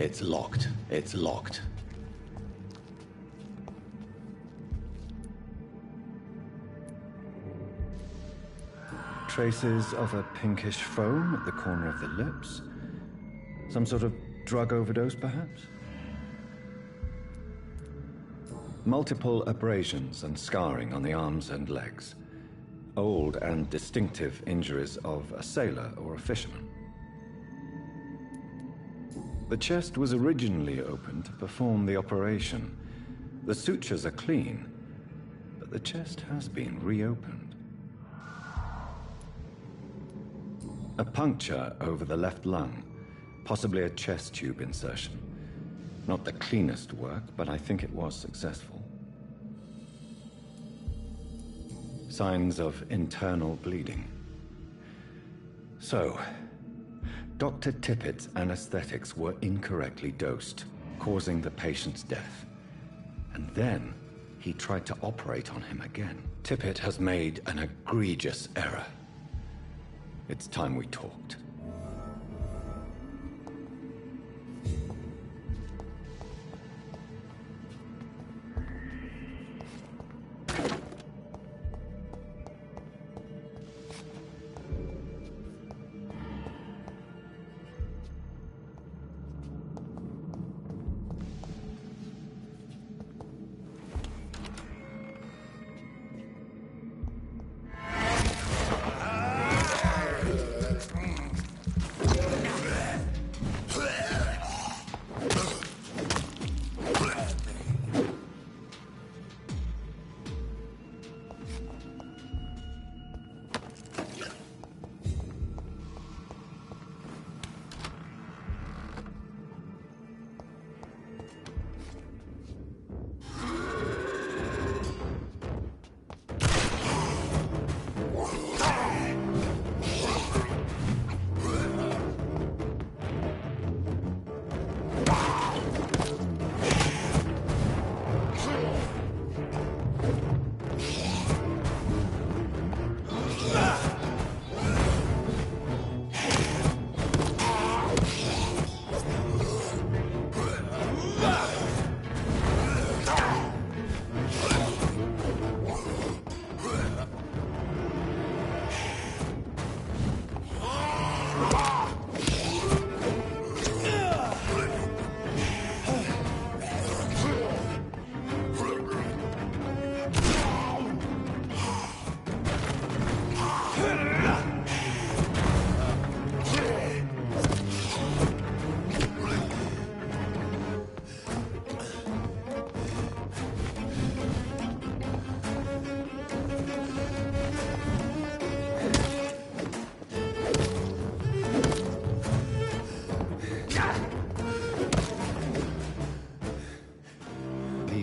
It's locked. It's locked. Traces of a pinkish foam at the corner of the lips. Some sort of drug overdose, perhaps? Multiple abrasions and scarring on the arms and legs. Old and distinctive injuries of a sailor or a fisherman. The chest was originally opened to perform the operation. The sutures are clean, but the chest has been reopened. A puncture over the left lung, possibly a chest tube insertion. Not the cleanest work, but I think it was successful. Signs of internal bleeding. So, Dr. Tippett's anesthetics were incorrectly dosed, causing the patient's death. And then he tried to operate on him again. Tippett has made an egregious error. It's time we talked.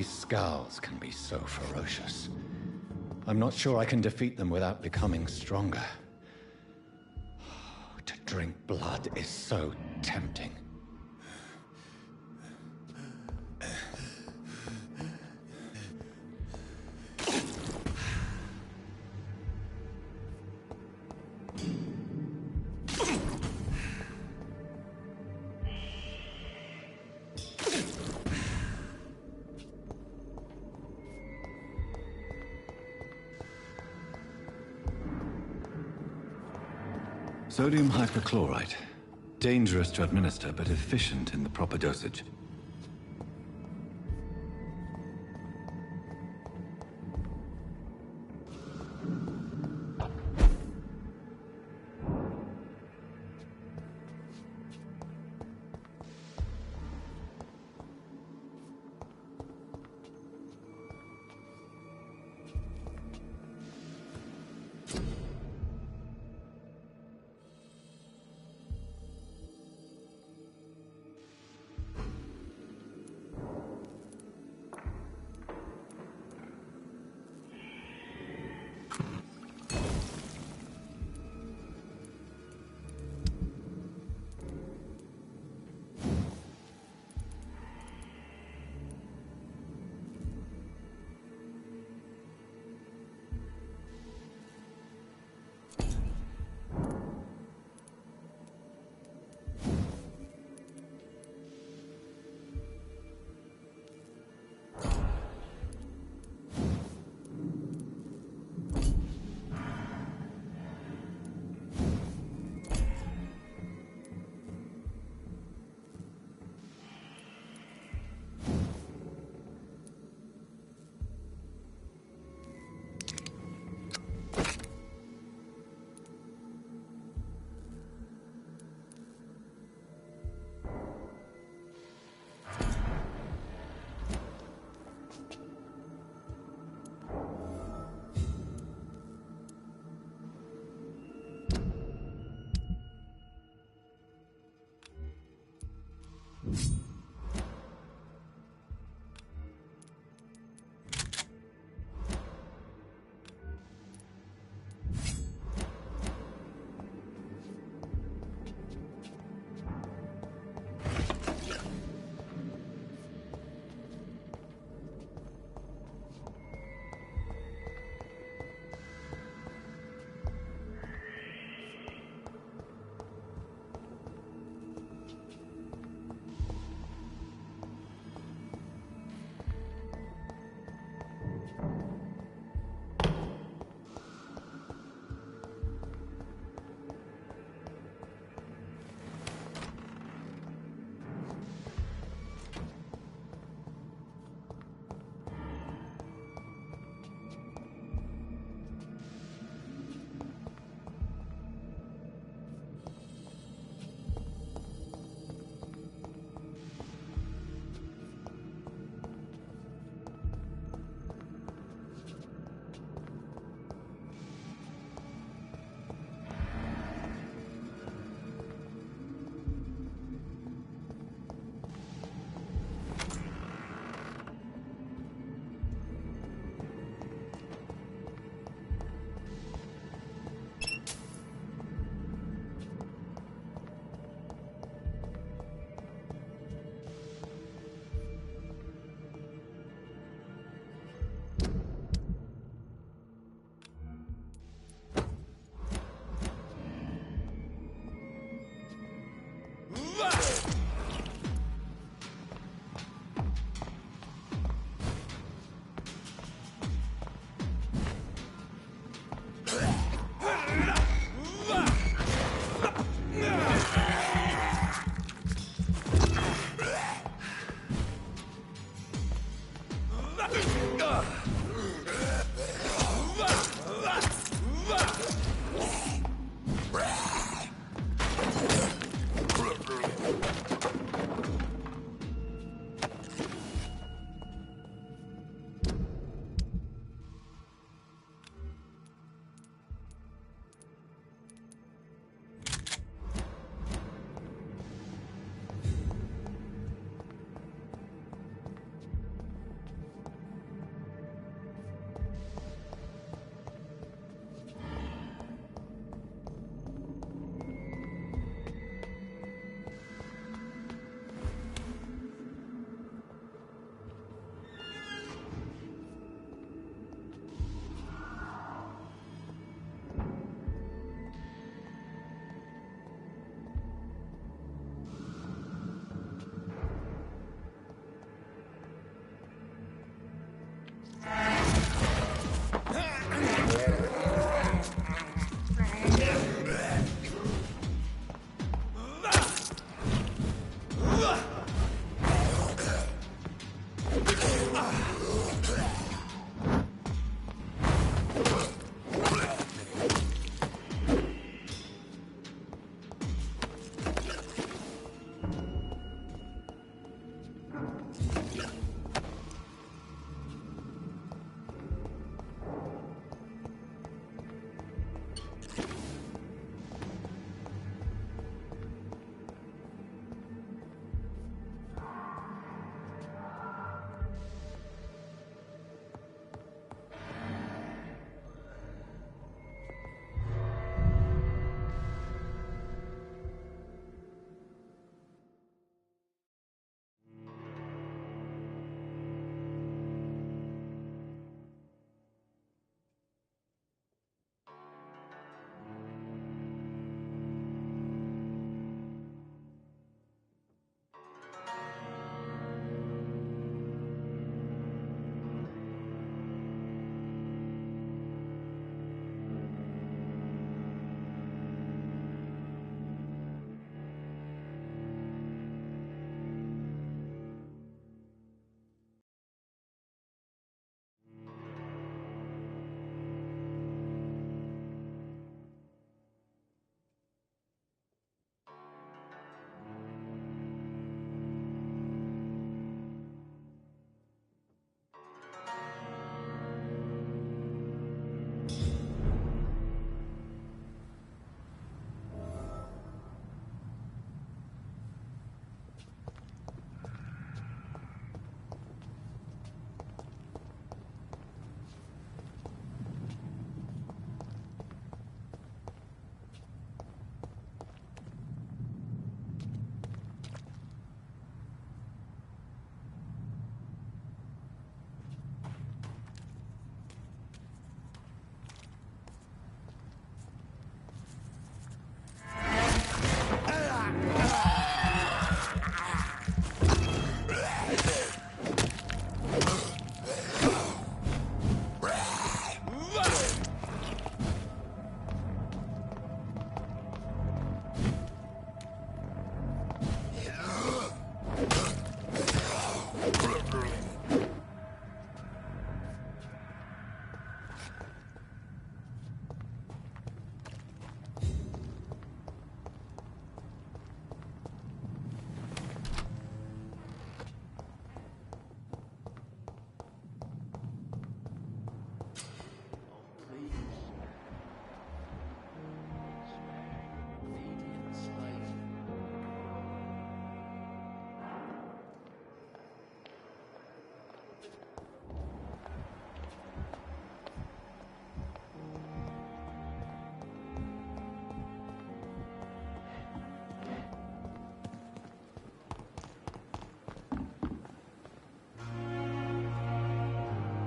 Scowls can be so ferocious. I'm not sure I can defeat them without becoming stronger. To drink blood is so tempting. Sodium hypochlorite. Dangerous to administer, but efficient in the proper dosage.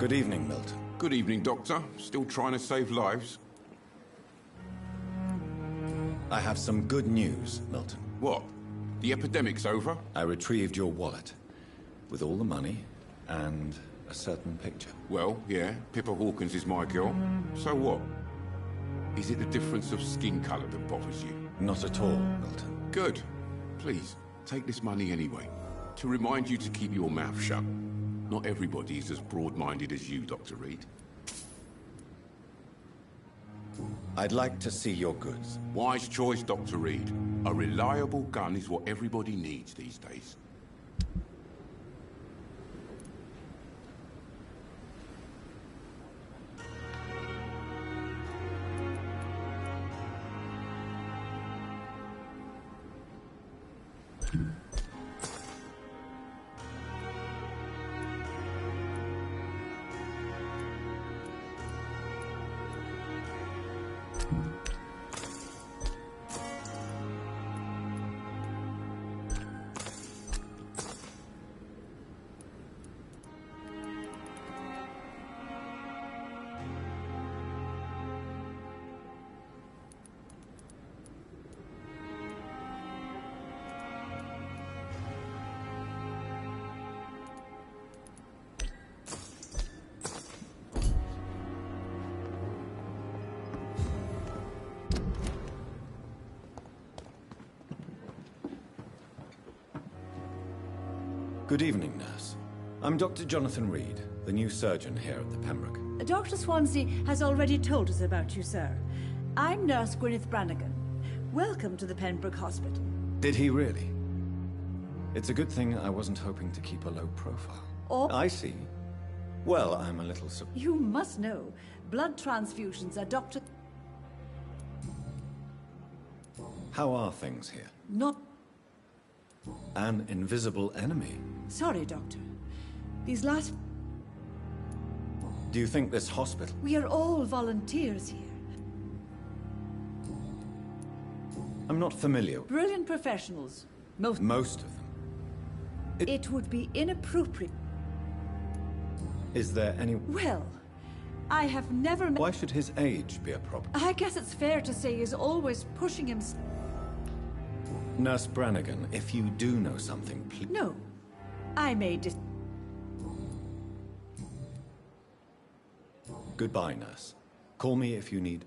Good evening, Milton. Good evening, Doctor. Still trying to save lives? I have some good news, Milton. What? The epidemic's over? I retrieved your wallet with all the money and a certain picture. Well, yeah, Pippa Hawkins is my girl. So what? Is it the difference of skin colour that bothers you? Not at all, Milton. Good. Please, take this money anyway. To remind you to keep your mouth shut. Not everybody is as broad-minded as you, Dr. Reed. I'd like to see your goods. Wise choice, Dr. Reed. A reliable gun is what everybody needs these days. Good evening, nurse. I'm Dr. Jonathan Reed, the new surgeon here at the Pembroke. Dr. Swansea has already told us about you, sir. I'm Nurse Gwyneth Brannigan. Welcome to the Pembroke Hospital. Did he really? It's a good thing I wasn't hoping to keep a low profile. Oh. I see. Well, I'm a little You must know, blood transfusions are Dr. How are things here? Not... An invisible enemy? Sorry, Doctor. These last... Do you think this hospital... We are all volunteers here. I'm not familiar. Brilliant professionals. Most of them. It would be inappropriate. Is there any... Well, I have never met... Why should his age be a problem? I guess it's fair to say he's always pushing him... Nurse Brannigan, if you do know something, please... No. I may Goodbye, nurse. Call me if you need...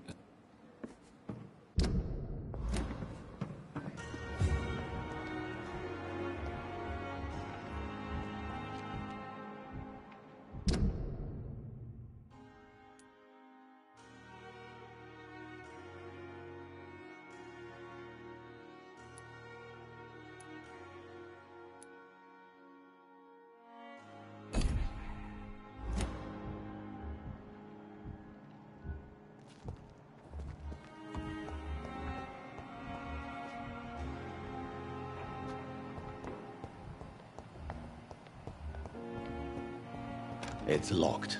It's locked.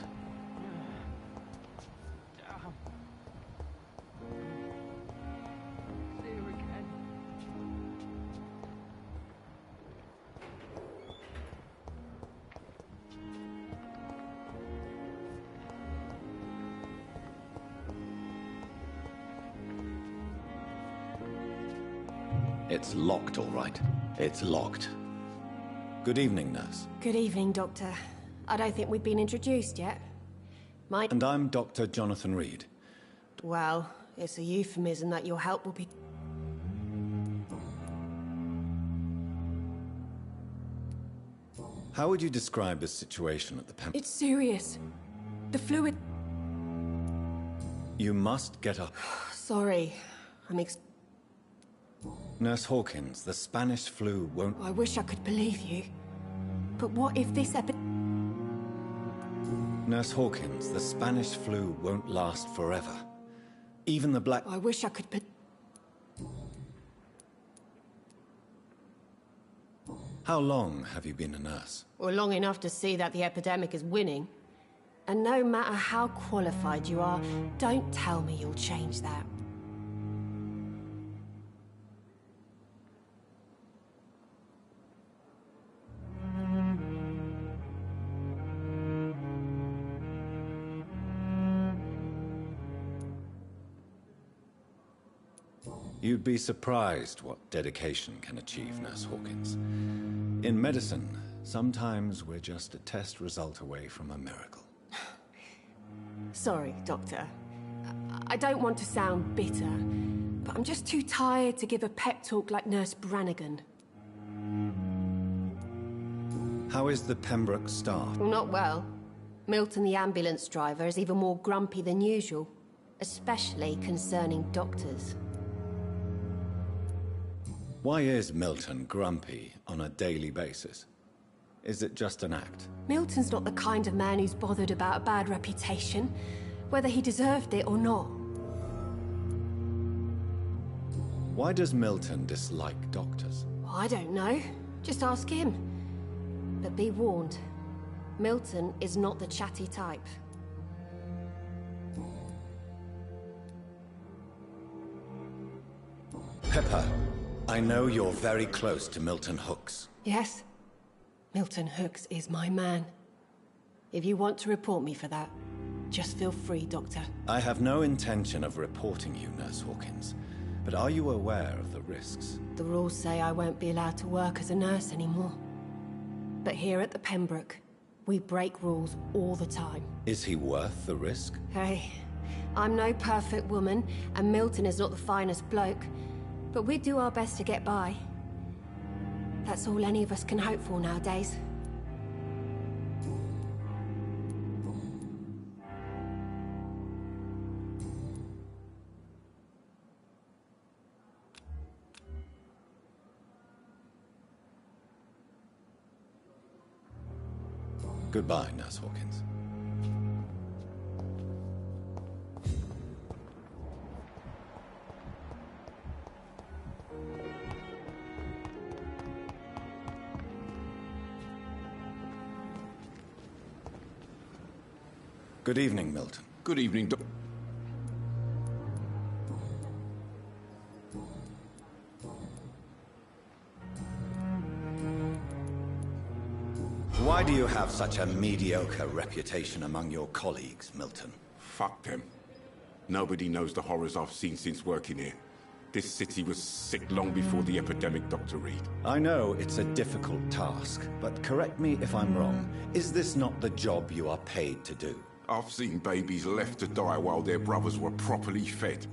It's locked, all right. It's locked. Good evening, nurse. Good evening, Doctor. I don't think we've been introduced yet. And I'm Dr. Jonathan Reed. Well, it's a euphemism that your help will be... How would you describe the situation at the Pembroke? It's serious. The fluid... You must get up. Sorry. Nurse Hawkins, the Spanish flu won't... I wish I could believe you. But what if this Nurse Hawkins, the Spanish flu won't last forever. Even the black... I wish I could How long have you been a nurse? Well, long enough to see that the epidemic is winning. And no matter how qualified you are, don't tell me you'll change that. You'd be surprised what dedication can achieve, Nurse Hawkins. In medicine, sometimes we're just a test result away from a miracle. Sorry, Doctor. I don't want to sound bitter, but I'm just too tired to give a pep talk like Nurse Brannigan. How is the Pembroke staff? Well, not well. Milton, the ambulance driver, is even more grumpy than usual, especially concerning doctors. Why is Milton grumpy on a daily basis? Is it just an act? Milton's not the kind of man who's bothered about a bad reputation, whether he deserved it or not. Why does Milton dislike doctors? Well, I don't know. Just ask him. But be warned, Milton is not the chatty type. Pepper, I know you're very close to Milton Hooks. Yes, Milton Hooks is my man. If you want to report me for that, just feel free, Doctor. I have no intention of reporting you, Nurse Hawkins. But are you aware of the risks? The rules say I won't be allowed to work as a nurse anymore. But here at the Pembroke, we break rules all the time. Is he worth the risk? Hey, I'm no perfect woman, and Milton is not the finest bloke. But we do our best to get by. That's all any of us can hope for nowadays. Goodbye, Nurse Hawkins. Good evening, Milton. Good evening, Doc. Why do you have such a mediocre reputation among your colleagues, Milton? Fuck them. Nobody knows the horrors I've seen since working here. This city was sick long before the epidemic, Dr. Reed. I know it's a difficult task, but correct me if I'm wrong. Is this not the job you are paid to do? I've seen babies left to die while their brothers were properly fed.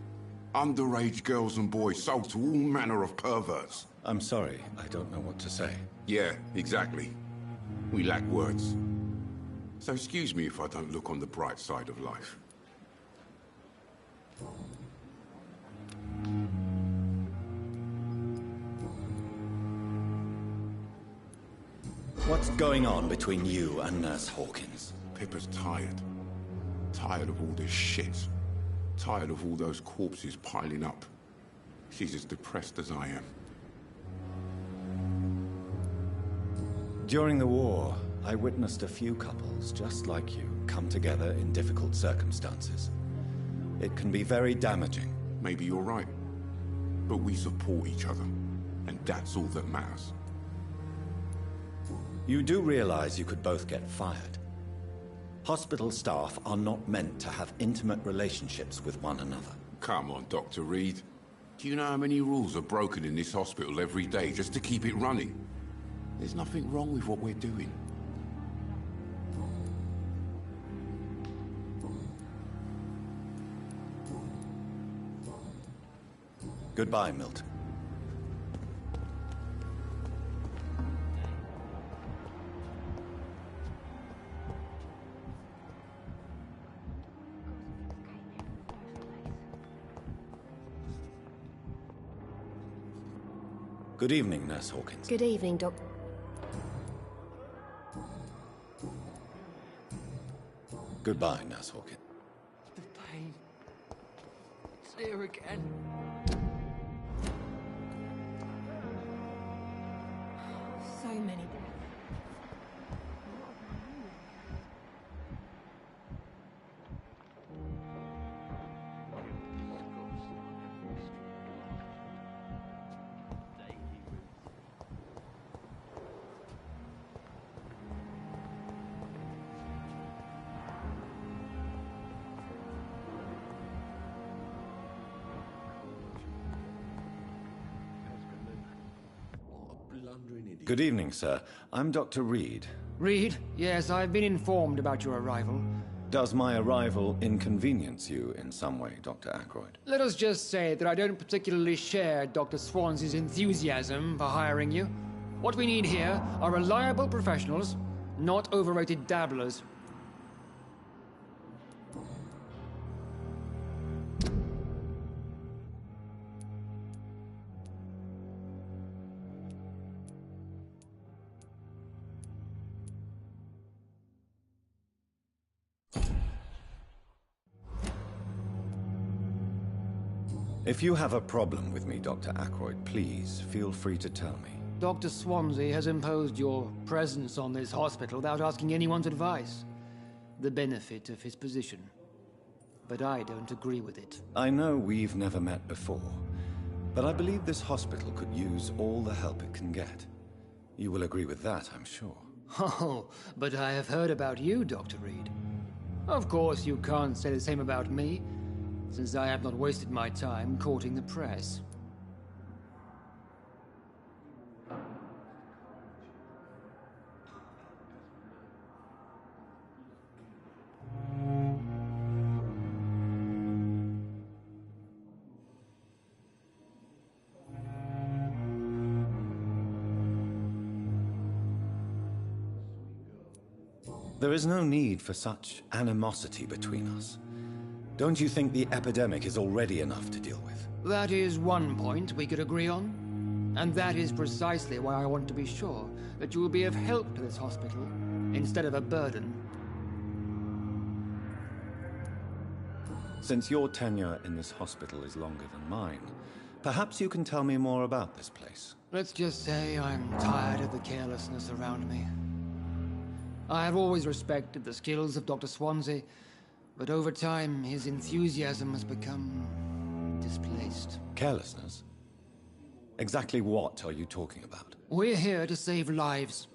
Underage girls and boys sold to all manner of perverts. I'm sorry, I don't know what to say. Yeah, exactly. We lack words. So excuse me if I don't look on the bright side of life. What's going on between you and Nurse Hawkins? Pippa's tired. Tired of all this shit. Tired of all those corpses piling up. She's as depressed as I am. During the war, I witnessed a few couples just like you come together in difficult circumstances. It can be very damaging. Maybe you're right. But we support each other. And that's all that matters. You do realize you could both get fired. Hospital staff are not meant to have intimate relationships with one another. Come on, Dr. Reed. Do you know how many rules are broken in this hospital every day just to keep it running? There's nothing wrong with what we're doing. Goodbye, Milton. Good evening, Nurse Hawkins. Good evening, Doc. Goodbye, Nurse Hawkins. The pain. It's here again. So many. Good evening, sir. I'm Dr. Reed. Reed? Yes, I've been informed about your arrival. Does my arrival inconvenience you in some way, Dr. Ackroyd? Let us just say that I don't particularly share Dr. Swansea's enthusiasm for hiring you. What we need here are reliable professionals, not overrated dabblers. If you have a problem with me, Dr. Ackroyd, please feel free to tell me. Dr. Swansea has imposed your presence on this hospital without asking anyone's advice. The benefit of his position. But I don't agree with it. I know we've never met before, but I believe this hospital could use all the help it can get. You will agree with that, I'm sure. Oh, but I have heard about you, Dr. Reed. Of course you can't say the same about me, since I have not wasted my time courting the press. There is no need for such animosity between us. Don't you think the epidemic is already enough to deal with? That is one point we could agree on. And that is precisely why I want to be sure that you will be of help to this hospital, instead of a burden. Since your tenure in this hospital is longer than mine, perhaps you can tell me more about this place. Let's just say I'm tired of the carelessness around me. I have always respected the skills of Dr. Swansea, but over time his enthusiasm has become displaced. Carelessness? Exactly what are you talking about? We're here to save lives.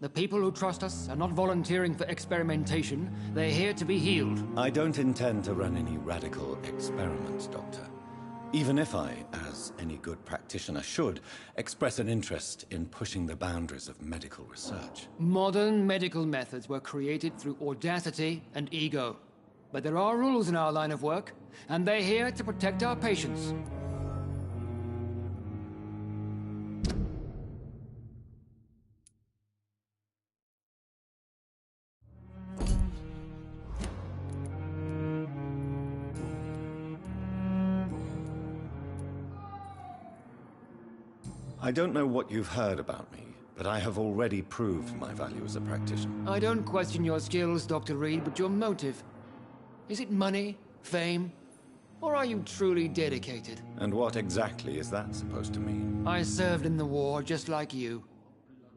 The people who trust us are not volunteering for experimentation. They're here to be healed. I don't intend to run any radical experiments, Doctor. Even if I, as any good practitioner should, express an interest in pushing the boundaries of medical research. Modern medical methods were created through audacity and ego. But there are rules in our line of work, and they're here to protect our patients. I don't know what you've heard about me, but I have already proved my value as a practitioner. I don't question your skills, Dr. Reed, but your motive. Is it money, fame, or are you truly dedicated? And what exactly is that supposed to mean? I served in the war just like you.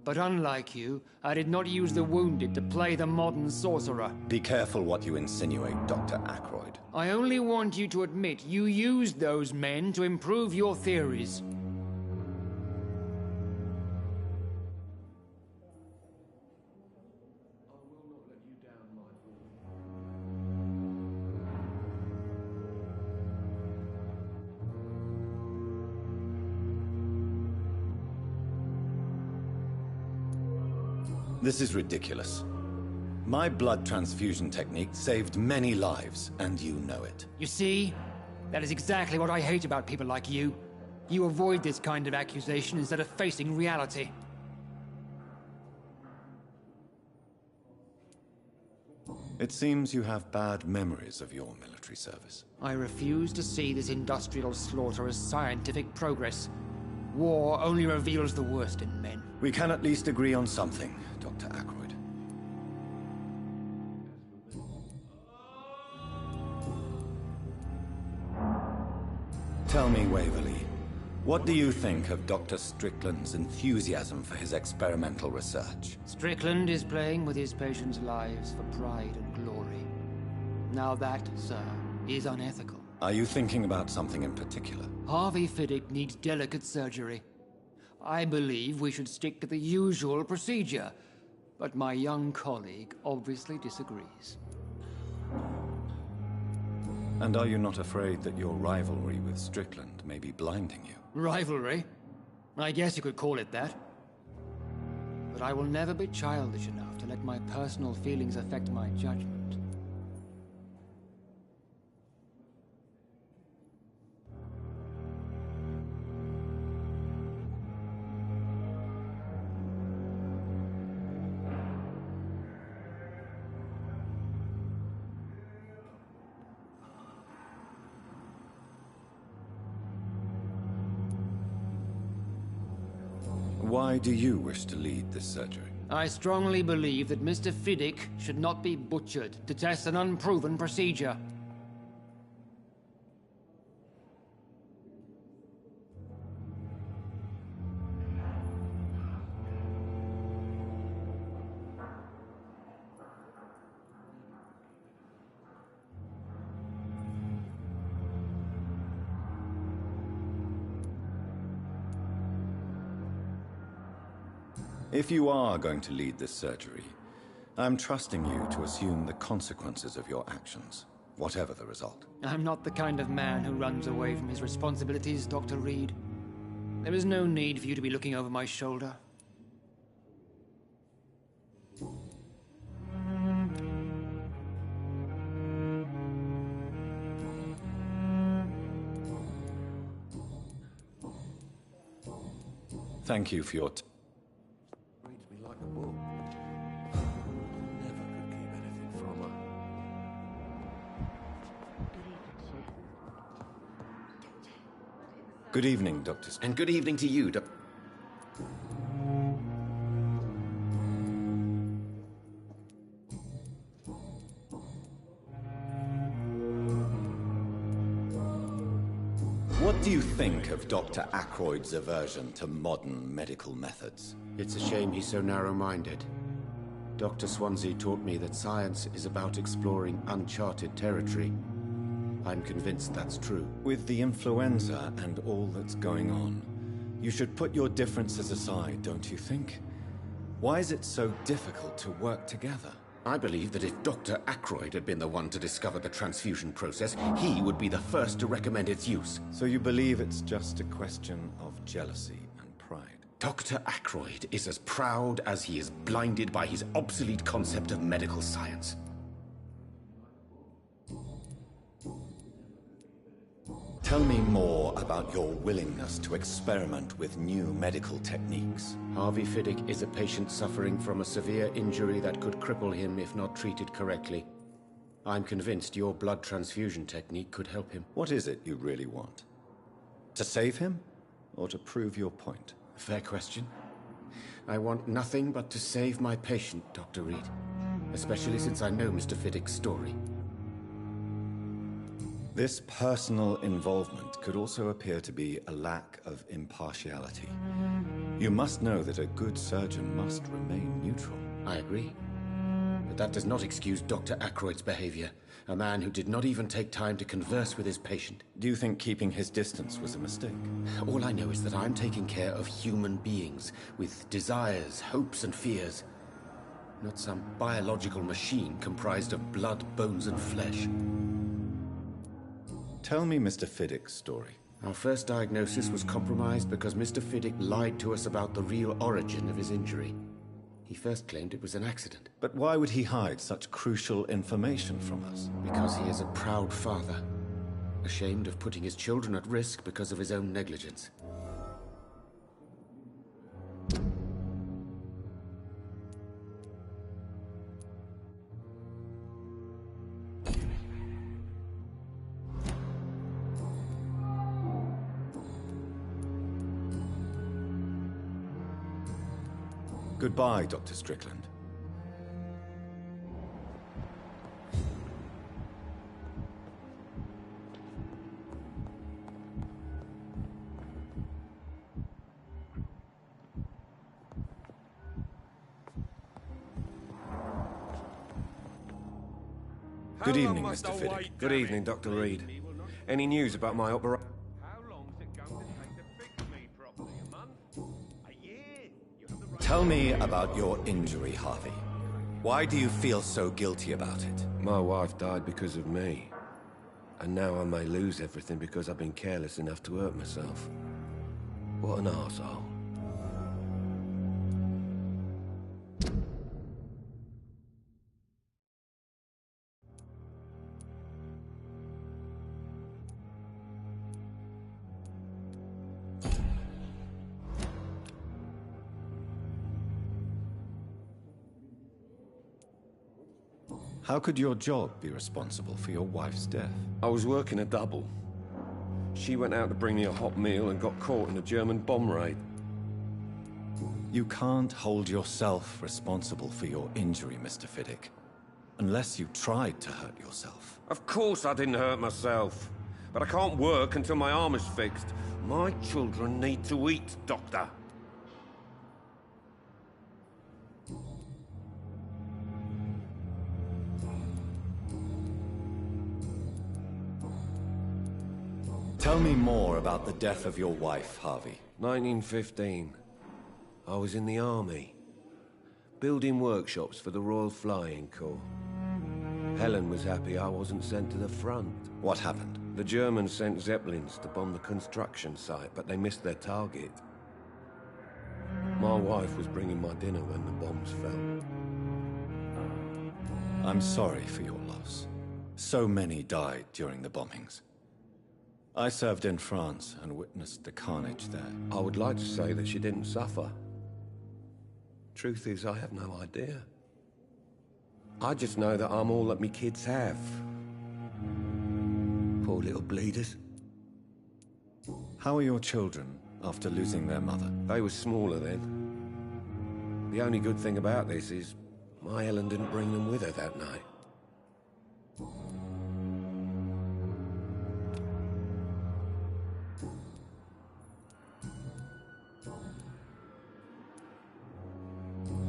But unlike you, I did not use the wounded to play the modern sorcerer. Be careful what you insinuate, Dr. Ackroyd. I only want you to admit you used those men to improve your theories. This is ridiculous. My blood transfusion technique saved many lives, and you know it. You see? That is exactly what I hate about people like you. You avoid this kind of accusation instead of facing reality. It seems you have bad memories of your military service. I refuse to see this industrial slaughter as scientific progress. War only reveals the worst in men. We can at least agree on something, Dr. Ackroyd. Tell me, Waverly, what do you think of Dr. Strickland's enthusiasm for his experimental research? Strickland is playing with his patients' lives for pride and glory. Now that, sir, is unethical. Are you thinking about something in particular? Harvey Fiddick needs delicate surgery. I believe we should stick to the usual procedure, but my young colleague obviously disagrees. And are you not afraid that your rivalry with Strickland may be blinding you? Rivalry? I guess you could call it that. But I will never be childish enough to let my personal feelings affect my judgment. Why do you wish to lead this surgery? I strongly believe that Mr. Fiddick should not be butchered to test an unproven procedure. If you are going to lead this surgery, I'm trusting you to assume the consequences of your actions, whatever the result. I'm not the kind of man who runs away from his responsibilities, Dr. Reed. There is no need for you to be looking over my shoulder. Thank you for your Reads me like a book. Never could keep anything from her. Good evening, Dr. And good evening to you, What do you think of Dr. Ackroyd's aversion to modern medical methods? It's a shame he's so narrow-minded. Dr. Swansea taught me that science is about exploring uncharted territory. I'm convinced that's true. With the influenza and all that's going on, you should put your differences aside, don't you think? Why is it so difficult to work together? I believe that if Dr. Ackroyd had been the one to discover the transfusion process, he would be the first to recommend its use. So you believe it's just a question of jealousy and pride? Dr. Ackroyd is as proud as he is blinded by his obsolete concept of medical science. Tell me more about your willingness to experiment with new medical techniques. Harvey Fiddick is a patient suffering from a severe injury that could cripple him if not treated correctly. I'm convinced your blood transfusion technique could help him. What is it you really want? To save him, or to prove your point? Fair question. I want nothing but to save my patient, Dr. Reed. Especially since I know Mr. Fiddick's story. This personal involvement could also appear to be a lack of impartiality. You must know that a good surgeon must remain neutral. I agree. But that does not excuse Dr. Ackroyd's behavior. A man who did not even take time to converse with his patient. Do you think keeping his distance was a mistake? All I know is that I'm taking care of human beings with desires, hopes, and fears. Not some biological machine comprised of blood, bones, and flesh. Tell me Mr. Fiddick's story. Our first diagnosis was compromised because Mr. Fiddick lied to us about the real origin of his injury. He first claimed it was an accident. But why would he hide such crucial information from us? Because he is a proud father, ashamed of putting his children at risk because of his own negligence. Goodbye, Dr. Strickland. Good evening, Mr. Fiddick. Good evening, Dr. Reed. Any news about my operation? Tell me about your injury, Harvey. Why do you feel so guilty about it? My wife died because of me. And now I may lose everything because I've been careless enough to hurt myself. What an arsehole. How could your job be responsible for your wife's death? I was working a double. She went out to bring me a hot meal and got caught in a German bomb raid. You can't hold yourself responsible for your injury, Mr. Fiddick. Unless you tried to hurt yourself. Of course I didn't hurt myself. But I can't work until my arm is fixed. My children need to eat, Doctor. Tell me more about the death of your wife, Harvey. 1915. I was in the army. Building workshops for the Royal Flying Corps. Helen was happy I wasn't sent to the front. What happened? The Germans sent Zeppelins to bomb the construction site, but they missed their target. My wife was bringing my dinner when the bombs fell. I'm sorry for your loss. So many died during the bombings. I served in France and witnessed the carnage there. I would like to say that she didn't suffer. Truth is, I have no idea. I just know that I'm all that me kids have. Poor little bleeders. How are your children after losing their mother? They were smaller then. The only good thing about this is my Helen didn't bring them with her that night.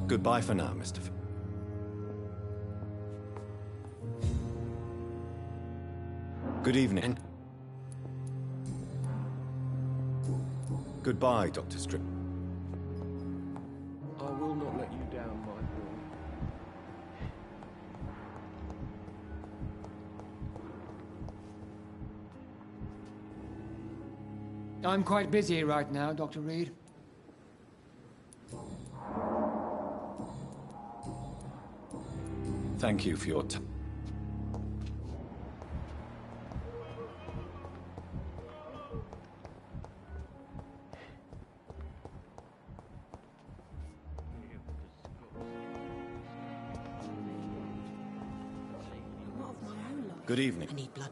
Goodbye for now, Mr. Good evening. Goodbye, Dr. Strip. I will not let you down, my boy. I'm quite busy right now, Dr. Reed. Thank you for your time. Good evening. I need blood.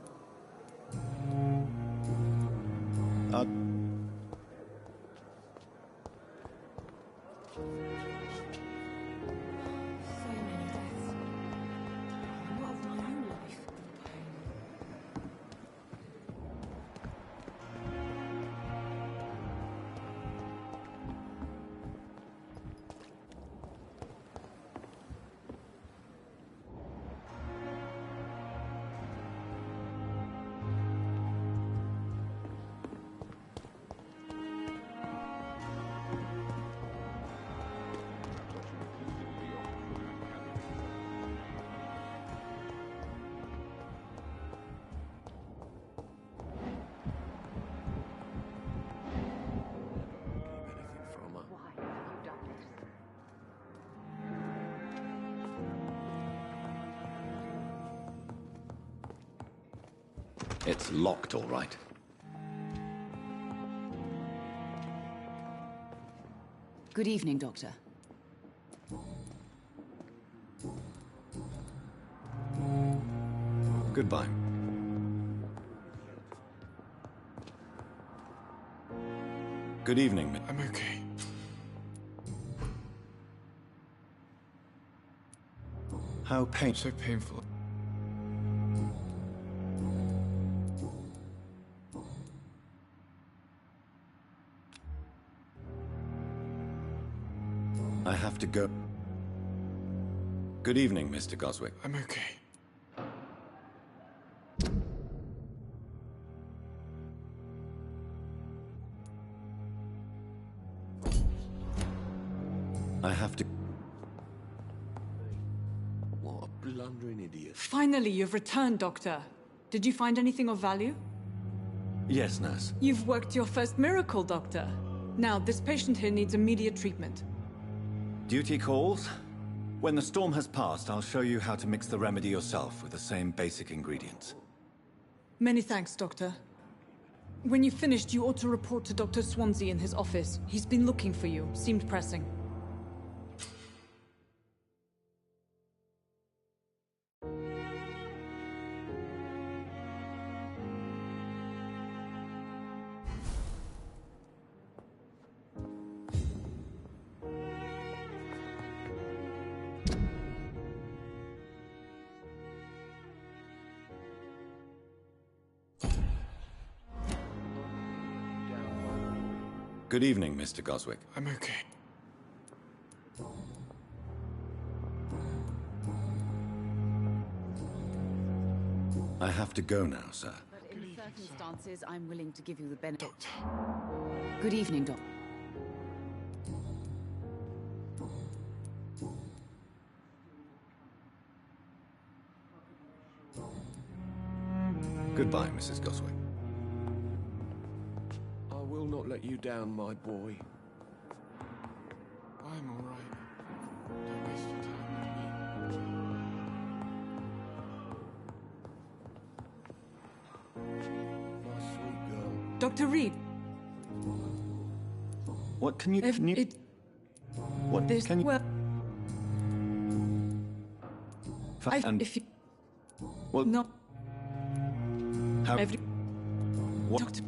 It's locked, all right. Good evening, Doctor. Goodbye. Good evening. I'm okay. How So painful. I have to go. Good evening, Mr. Goswick. I'm okay. I have to... What a blundering idiot. Finally, you've returned, Doctor. Did you find anything of value? Yes, nurse. You've worked your first miracle, Doctor. Now, this patient here needs immediate treatment. Duty calls. When the storm has passed, I'll show you how to mix the remedy yourself with the same basic ingredients. Many thanks, Doctor. When you've finished, you ought to report to Dr. Swansea in his office. He's been looking for you. Seemed pressing. Good evening, Mr. Goswick. I'm okay. I have to go now, sir. But in circumstances, I'm willing to give you the benefit. Doctor. Good evening, Doc. Goodbye, Mrs. Goswick. I will not let you down, my boy. I'm all right. Don't waste your time with me. My sweet girl. Dr. Reed, What can you... if it... What This... can you... Well... And if you... well, No... how... Every... What? Doctor...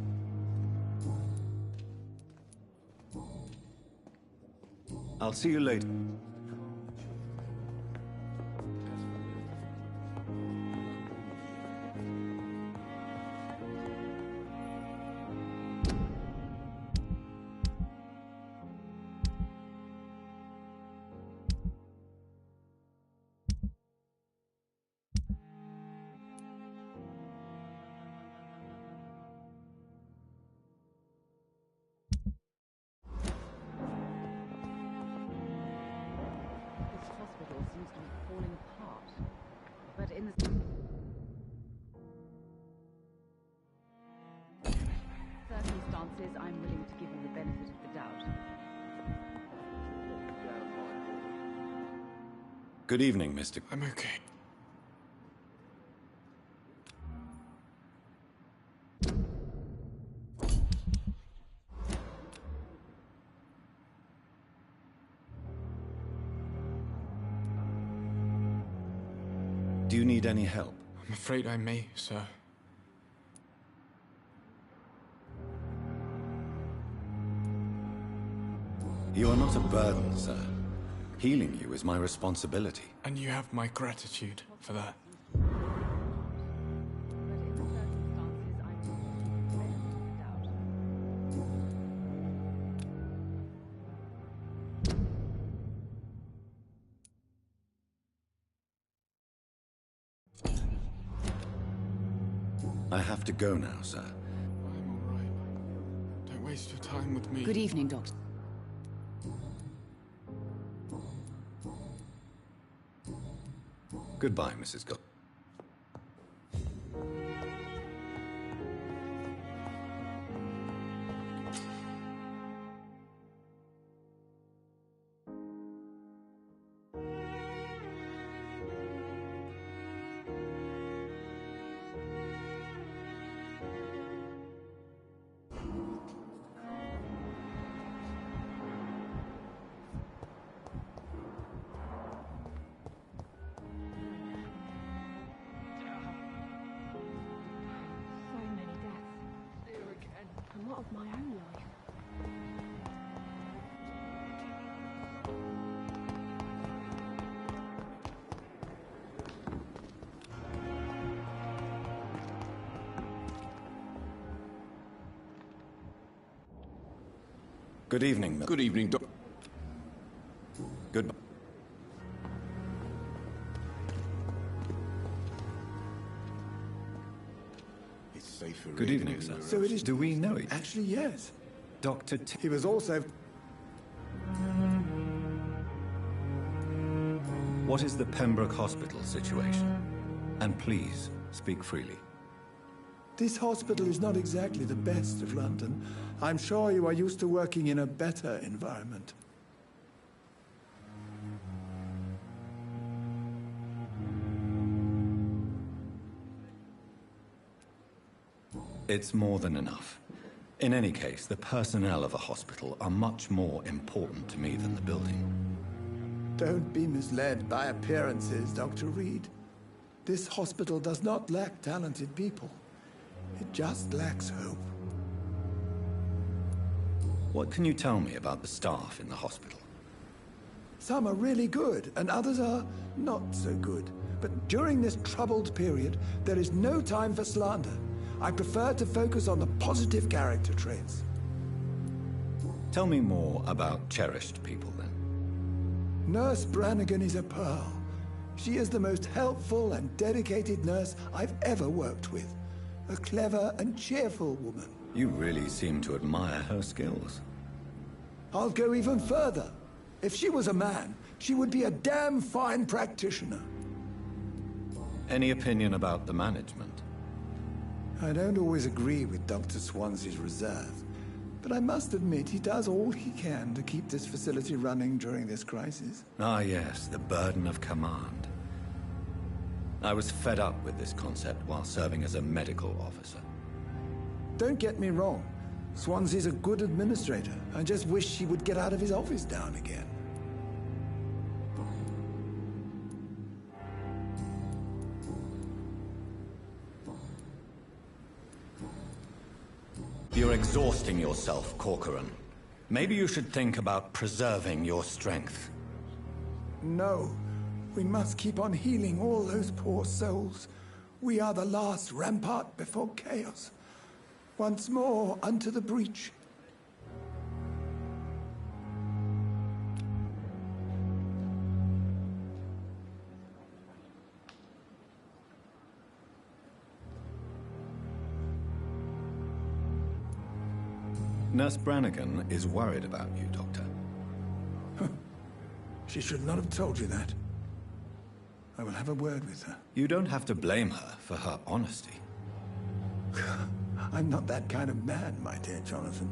I'll see you later. This hospital seems to be falling apart. But in the... circumstances, I'm willing to give you the benefit of the doubt. Good evening, Mr. I'm okay. Do you need any help? I'm afraid I may, sir. You are not a burden, sir. Healing you is my responsibility. And you have my gratitude for that. But in the circumstances, I'm willing to give you the benefit of the doubt. I have to go now, sir. I'm all right. Don't waste your time with me. Good evening, Doctor. Goodbye, Mrs. Goswick. So many deaths. Here again. And what of my own life? Good evening, Good evening, Doc. Goodbye. It's safer. Good evening, sir. So it is. Do we know each other? Actually, yes. Dr. He was also... What is the Pembroke Hospital situation? And please, speak freely. This hospital is not exactly the best of London. I'm sure you are used to working in a better environment. It's more than enough. In any case, the personnel of a hospital are much more important to me than the building. Don't be misled by appearances, Dr. Reed. This hospital does not lack talented people. It just lacks hope. What can you tell me about the staff in the hospital? Some are really good, and others are not so good. But during this troubled period, there is no time for slander. I prefer to focus on the positive character traits. Tell me more about cherished people, then. Nurse Brannigan is a pearl. She is the most helpful and dedicated nurse I've ever worked with. A clever and cheerful woman. You really seem to admire her skills. I'll go even further. If she was a man, she would be a damn fine practitioner. Any opinion about the management? I don't always agree with Dr. Swansea's reserve, but I must admit he does all he can to keep this facility running during this crisis. Ah, yes, the burden of command. I was fed up with this concept while serving as a medical officer. Don't get me wrong. Swansea's a good administrator. I just wish he would get out of his office now and again. You're exhausting yourself, Corcoran. Maybe you should think about preserving your strength. No. We must keep on healing all those poor souls. We are the last rampart before chaos. Once more, unto the breach. Nurse Brannigan is worried about you, Doctor. She should not have told you that. I will have a word with her. You don't have to blame her for her honesty. I'm not that kind of man, my dear Jonathan.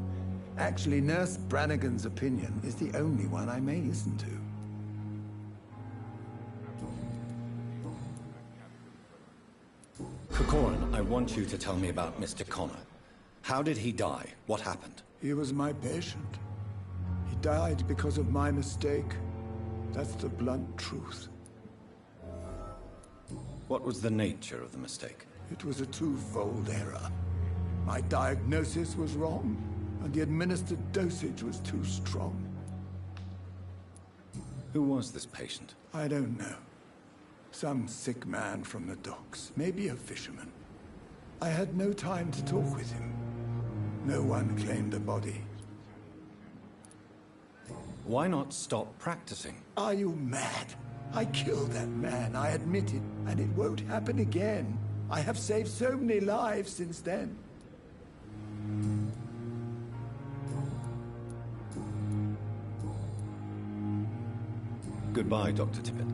Actually, Nurse Brannigan's opinion is the only one I may listen to. Corcoran, I want you to tell me about Mr. Connor. How did he die? What happened? He was my patient. He died because of my mistake. That's the blunt truth. What was the nature of the mistake? It was a twofold error. My diagnosis was wrong, and the administered dosage was too strong. Who was this patient? I don't know. Some sick man from the docks, maybe a fisherman. I had no time to talk with him. No one claimed a body. Why not stop practicing? Are you mad? I killed that man, I admit it, and it won't happen again. I have saved so many lives since then. Goodbye, Dr. Tippett.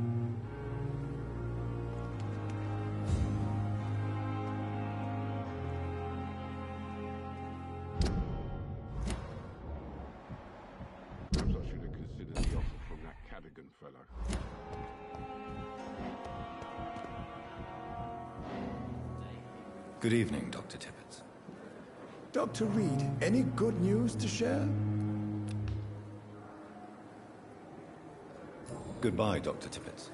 Good evening, Dr. Tippett. Dr. Reed, any good news to share? Goodbye, Dr. Tippett.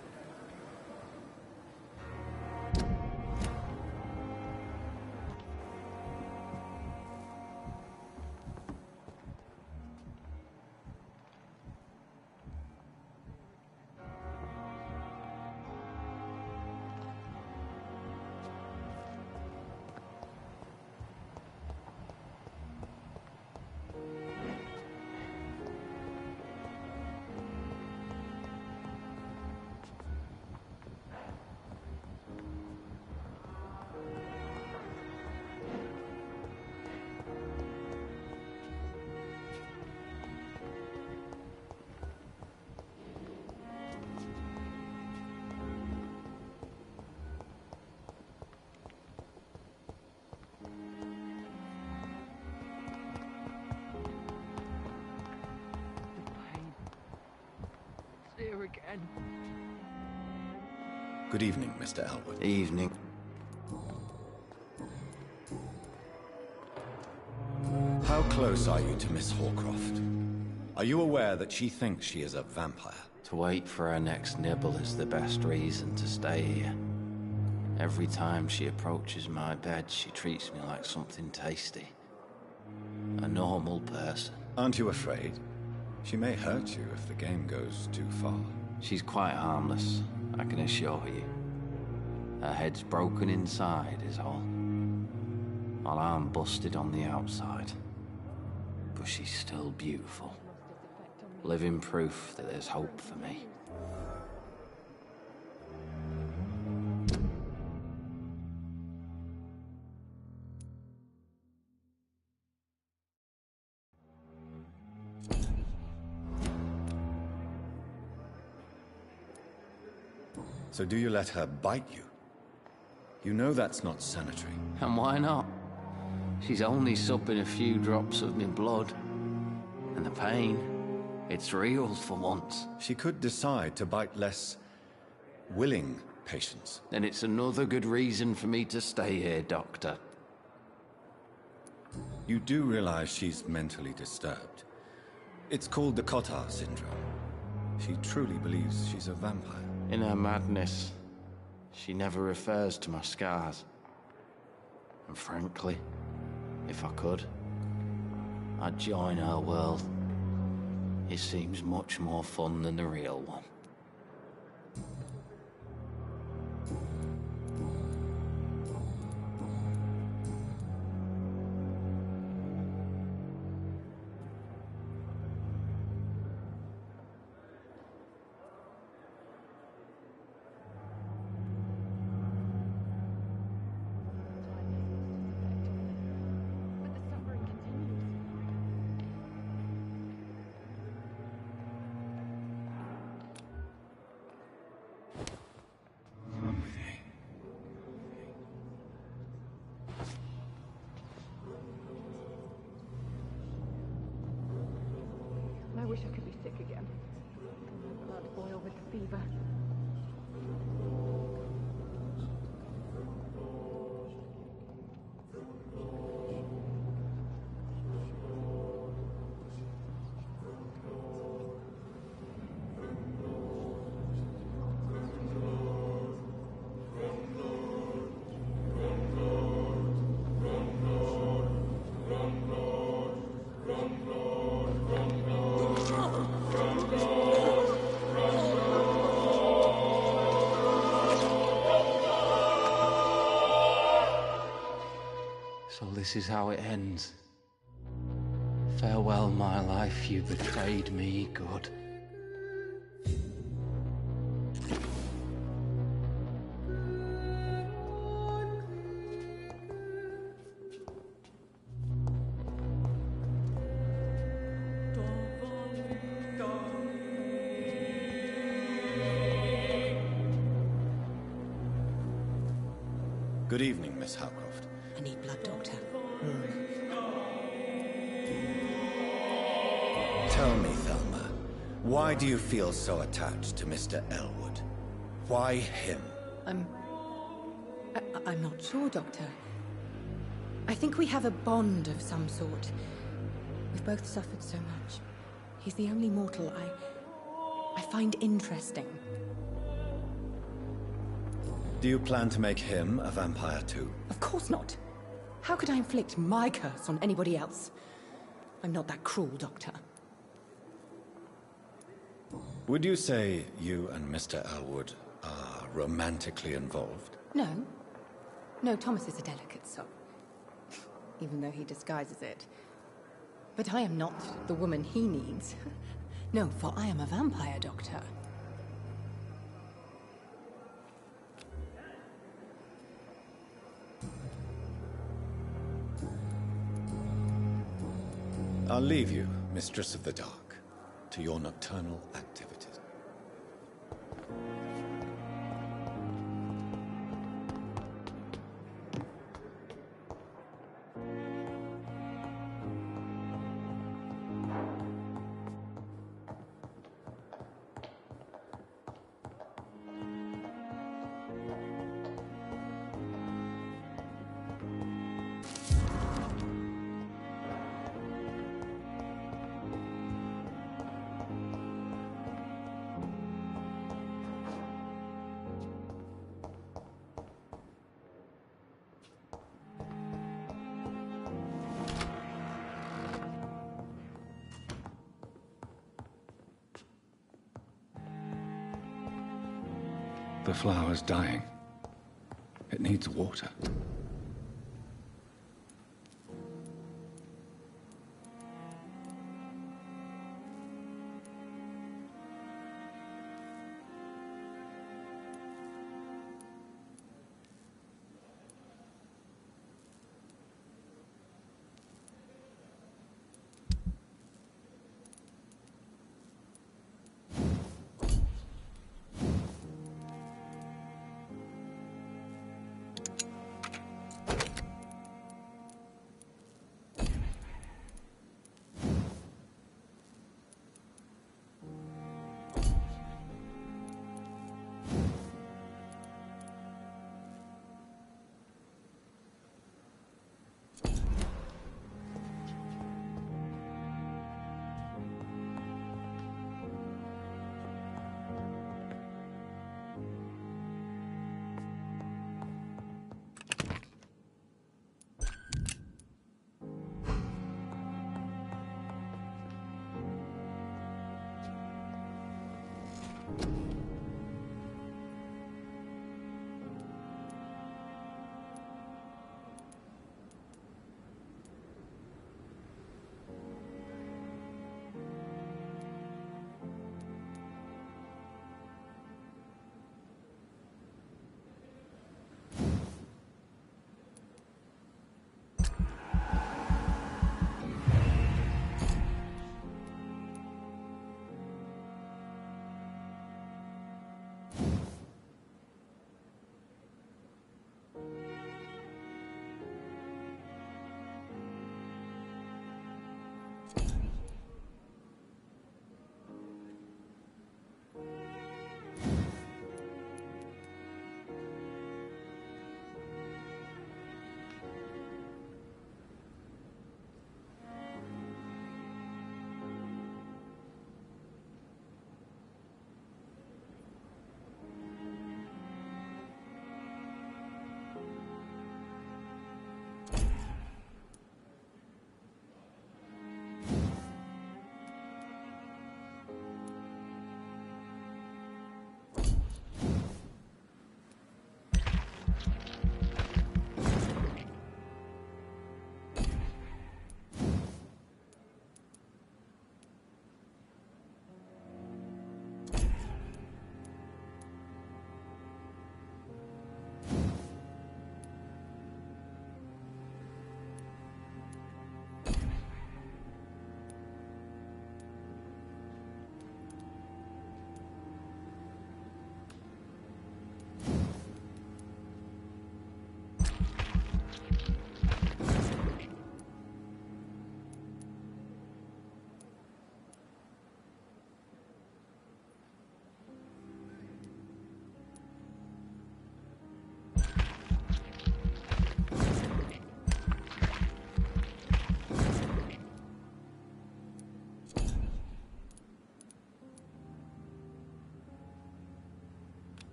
Again. Good evening, Mr. Elwood. Evening. How close are you to Miss Horcroft? Are you aware that she thinks she is a vampire? To wait for her next nibble is the best reason to stay here. Every time she approaches my bed, she treats me like something tasty. A normal person. Aren't you afraid? She may hurt you if the game goes too far. She's quite harmless, I can assure you. Her head's broken inside is all. While I'm busted on the outside. but she's still beautiful. Living proof that there's hope for me. So do you let her bite you? You know that's not sanitary. And why not? She's only supping a few drops of my blood. And the pain, it's real for once. She could decide to bite less willing patients. Then it's another good reason for me to stay here, Doctor. You do realize she's mentally disturbed. It's called the Cotard syndrome. She truly believes she's a vampire. In her madness, she never refers to my scars. And frankly, if I could, I'd join her world. It seems much more fun than the real one. I wish I could be sick again. My blood boil with the fever. So this is how it ends. Farewell, my life, you betrayed me, good. Good evening, Miss Howcroft. I need blood, Doctor. Tell me, Thelma, why do you feel so attached to Mr. Elwood? Why him? I'm not sure, Doctor. I think we have a bond of some sort. We've both suffered so much. He's the only mortal I find interesting. Do you plan to make him a vampire too? Of course not. How could I inflict my curse on anybody else? I'm not that cruel, Doctor. Would you say you and Mr. Elwood are romantically involved? No. No, Thomas is a delicate soul. Even though he disguises it. But I am not the woman he needs. No, for I am a vampire, Doctor. I'll leave you, Mistress of the Dark, to your nocturnal activities. The flower's dying. It needs water.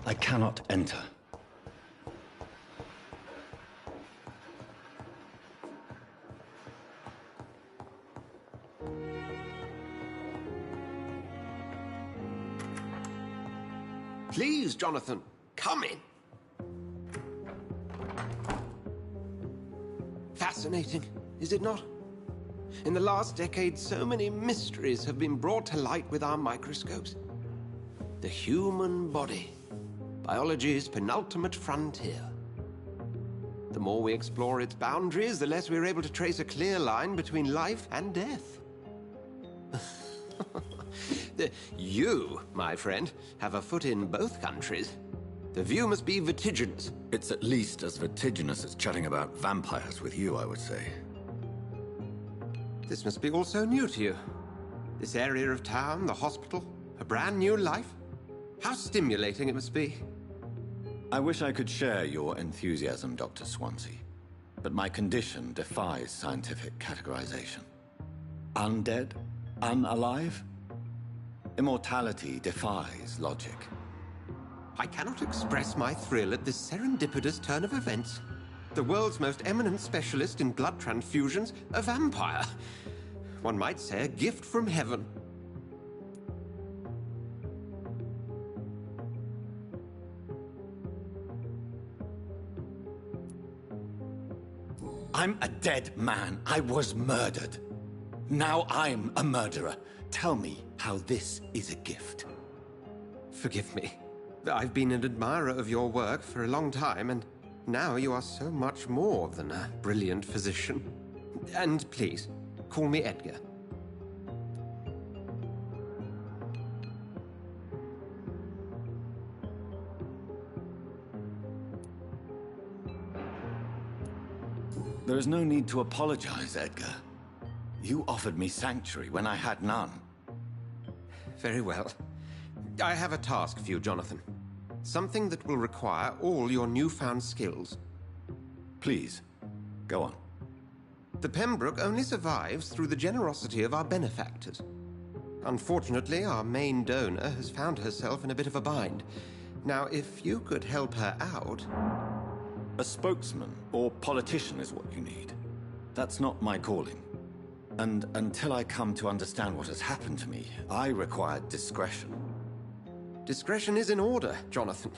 I cannot enter. Please, Jonathan, come in. Fascinating, is it not? In the last decade, so many mysteries have been brought to light with our microscopes. The human body, biology's penultimate frontier. The more we explore its boundaries, the less we're able to trace a clear line between life and death. You, my friend, have a foot in both countries. The view must be vertiginous. It's at least as vertiginous as chatting about vampires with you, I would say. This must be all so new to you. This area of town, the hospital, a brand new life. How stimulating it must be. I wish I could share your enthusiasm, Dr. Swansea, but my condition defies scientific categorization. Undead? Unalive? Immortality defies logic. I cannot express my thrill at this serendipitous turn of events. The world's most eminent specialist in blood transfusions, a vampire. One might say a gift from heaven. I'm a dead man. I was murdered. Now I'm a murderer. Tell me how this is a gift. Forgive me. I've been an admirer of your work for a long time, and now you are so much more than a brilliant physician. And please, call me Edgar. There is no need to apologize, Edgar. You offered me sanctuary when I had none. Very well. I have a task for you, Jonathan. Something that will require all your newfound skills. Please, go on. The Pembroke only survives through the generosity of our benefactors. Unfortunately, our main donor has found herself in a bit of a bind. Now, if you could help her out... A spokesman or politician is what you need. That's not my calling. And until I come to understand what has happened to me, I require discretion. Discretion is in order, Jonathan.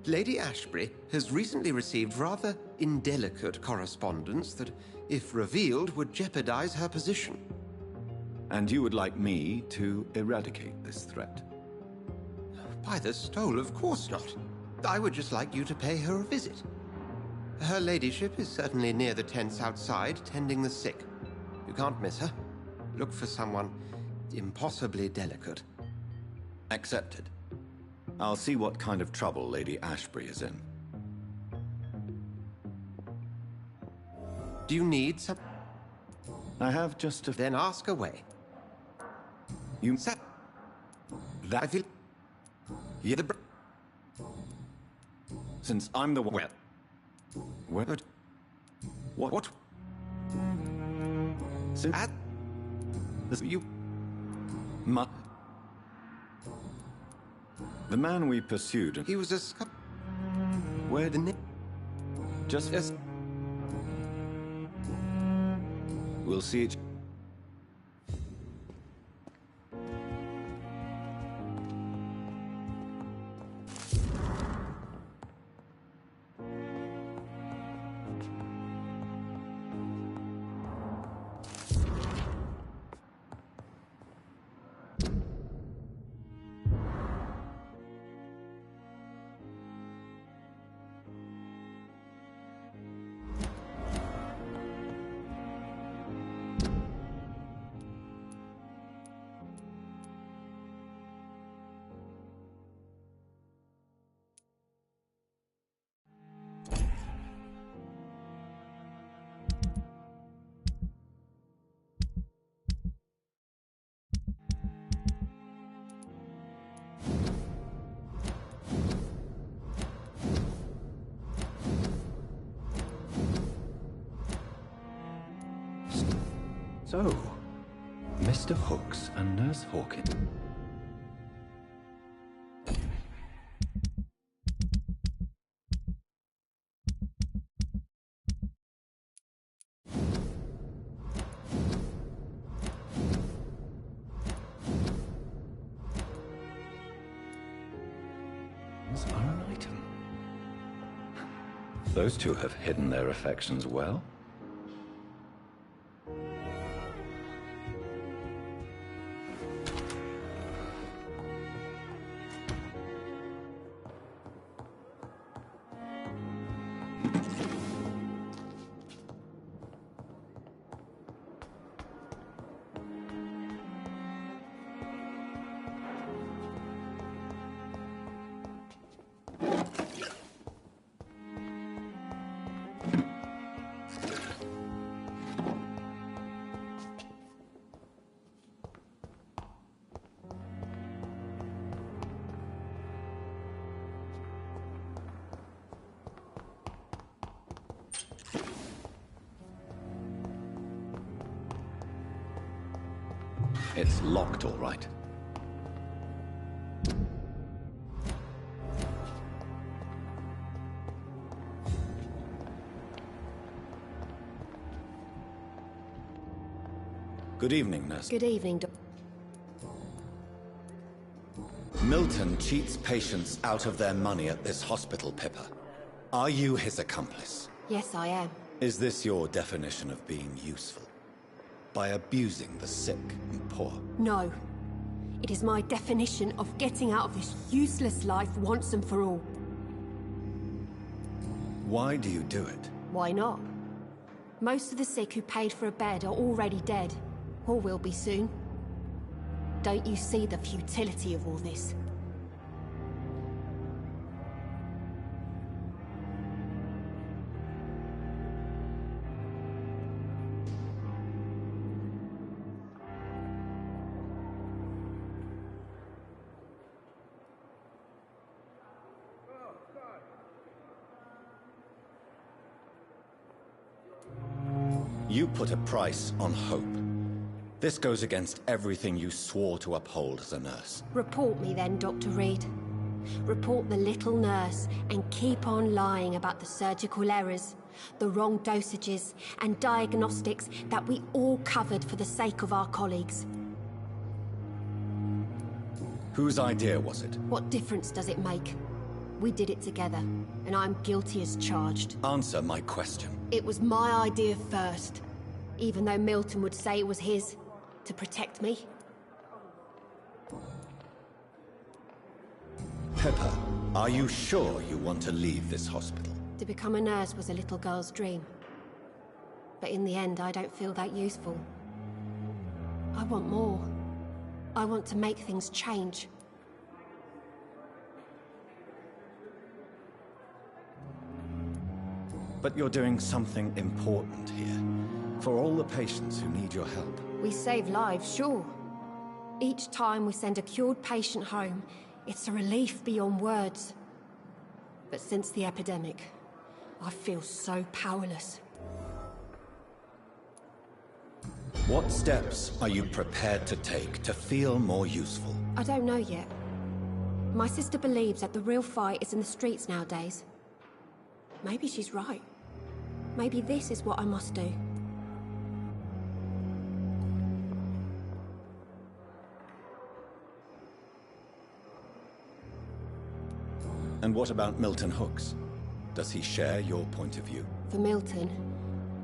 Lady Ashbury has recently received rather indelicate correspondence that, if revealed, would jeopardize her position. And you would like me to eradicate this threat? By the stole, of course not. I would just like you to pay her a visit. Her ladyship is certainly near the tents outside, tending the sick. You can't miss her. Look for someone impossibly delicate. Accepted. I'll see what kind of trouble Lady Ashbury is in. Do you need some... I have just a... Then ask away. You... That... I feel... Yeah, the... Since I'm the one... Well... What? What? Since... You... The man we pursued... He was a... Where the... Just... Yes. We'll see each... So, Mr. Hooks and Nurse Hawkins. Those two have hidden their affections well. It's locked, all right. Good evening, nurse. Good evening, Milton cheats patients out of their money at this hospital, Pippa. Are you his accomplice? Yes, I am. Is this your definition of being useful? By abusing the sick and poor? No. It is my definition of getting out of this useless life once and for all. Why do you do it? Why not? Most of the sick who paid for a bed are already dead, or will be soon. Don't you see the futility of all this? You put a price on hope. This goes against everything you swore to uphold as a nurse. Report me then, Dr. Reed. Report the little nurse and keep on lying about the surgical errors, the wrong dosages and diagnostics that we all covered for the sake of our colleagues. Whose idea was it? What difference does it make? We did it together, and I'm guilty as charged. Answer my question. It was my idea first, even though Milton would say it was his, to protect me. Pippa, are you sure you want to leave this hospital? To become a nurse was a little girl's dream. But in the end, I don't feel that useful. I want more. I want to make things change. But you're doing something important here. For all the patients who need your help. We save lives, sure. Each time we send a cured patient home, it's a relief beyond words. But since the epidemic, I feel so powerless. What steps are you prepared to take to feel more useful? I don't know yet. My sister believes that the real fight is in the streets nowadays. Maybe she's right. Maybe this is what I must do. And what about Milton Hooks? Does he share your point of view? For Milton,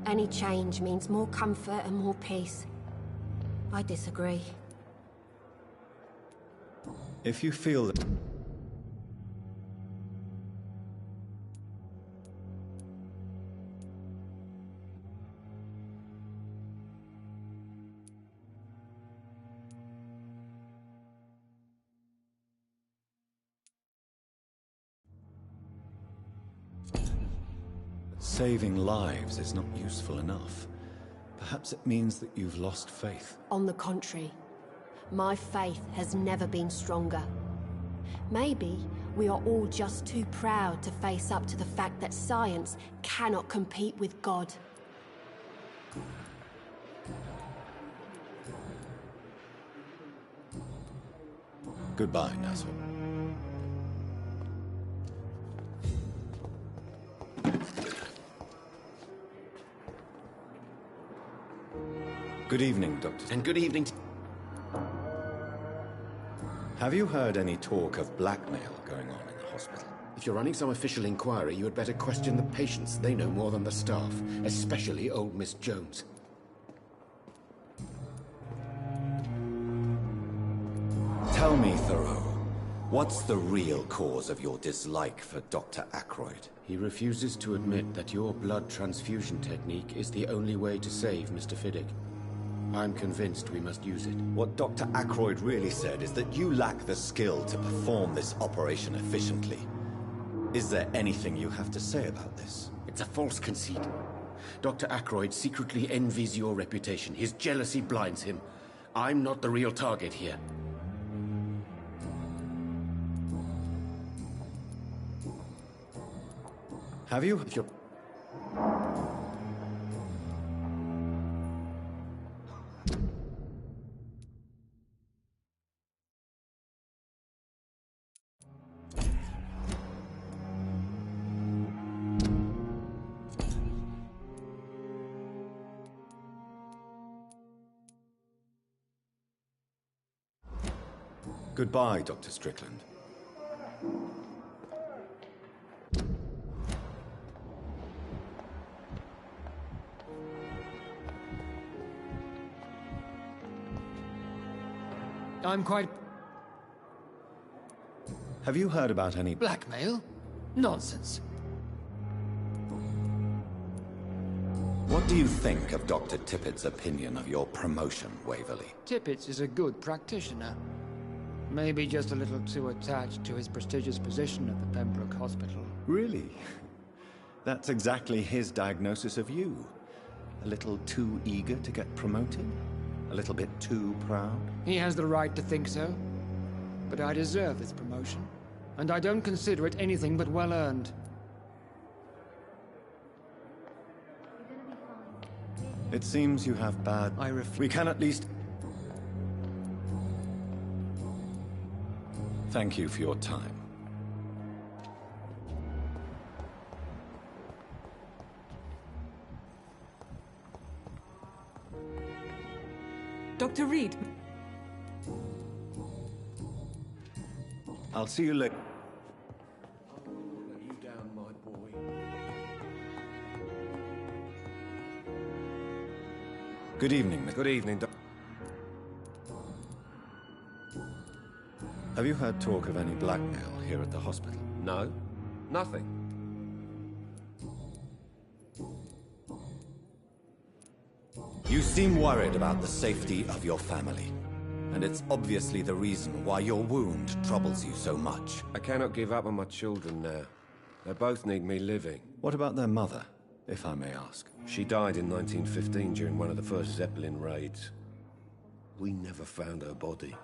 any change means more comfort and more peace. I disagree. If you feel that... Saving lives is not useful enough. Perhaps it means that you've lost faith. On the contrary, my faith has never been stronger. Maybe we are all just too proud to face up to the fact that science cannot compete with God. Goodbye, Nassau. Good evening, Doctor. And good evening. Have you heard any talk of blackmail going on in the hospital? If you're running some official inquiry, you had better question the patients. They know more than the staff, especially old Miss Jones. Tell me, Thoreau, what's the real cause of your dislike for Dr. Ackroyd? He refuses to admit that your blood transfusion technique is the only way to save Mr. Fiddick. I'm convinced we must use it. What Dr. Ackroyd really said is that you lack the skill to perform this operation efficiently. Is there anything you have to say about this? It's a false conceit. Dr. Ackroyd secretly envies your reputation. His jealousy blinds him. I'm not the real target here. Have you? If you're... Goodbye, Dr. Strickland. I'm quite... Have you heard about any... Blackmail? Nonsense. What do you think of Dr. Tippett's opinion of your promotion, Waverley? Tippett is a good practitioner. Maybe just a little too attached to his prestigious position at the Pembroke Hospital. Really? That's exactly his diagnosis of you. A little too eager to get promoted? A little bit too proud? He has the right to think so. But I deserve this promotion. And I don't consider it anything but well-earned. It seems you have bad... We can at least... Thank you for your time. Dr. Reed. I'll see you later. Let you down, my boy. Good evening, Mr. Good evening, Doctor. Have you heard talk of any blackmail here at the hospital? No, nothing. You seem worried about the safety of your family. And it's obviously the reason why your wound troubles you so much. I cannot give up on my children now. They both need me living. What about their mother, if I may ask? She died in 1915 during one of the first Zeppelin raids. We never found her body.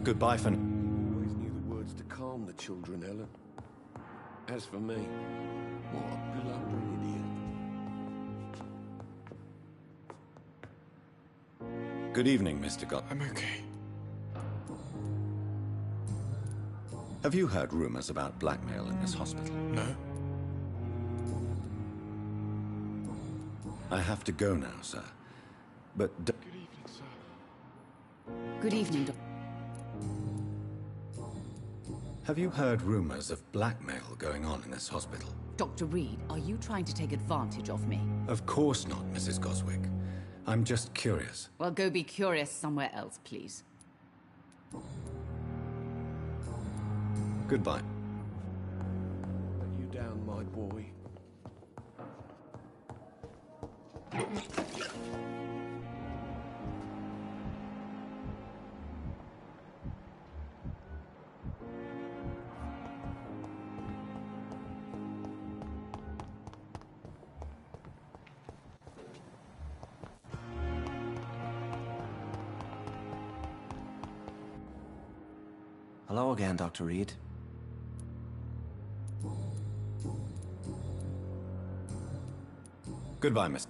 Goodbye for... Always knew the words to calm the children, Ellen. As for me, what a blundering idiot. Good evening, Mr. Gott. I'm okay. Have you heard rumors about blackmail in this hospital? No. I have to go now, sir. But... Good evening, sir. Good evening, Doctor. Have you heard rumors of blackmail going on in this hospital? Dr. Reed, are you trying to take advantage of me? Of course not, Mrs. Goswick. I'm just curious. Well, go be curious somewhere else, please. Goodbye. Let you down, my boy. Hello again, Dr. Reed. Goodbye, Miss.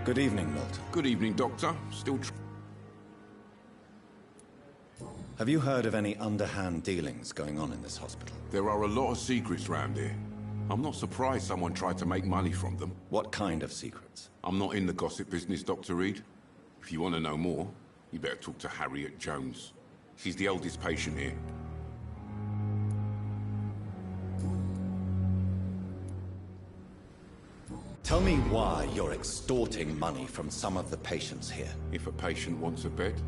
Good evening, Milton. Good evening, Doctor. Still Have you heard of any underhand dealings going on in this hospital? There are a lot of secrets round here. I'm not surprised someone tried to make money from them. What kind of secrets? I'm not in the gossip business, Dr. Reed. If you want to know more, you better talk to Harriet Jones. She's the oldest patient here. Tell me why you're extorting money from some of the patients here. If a patient wants a bed,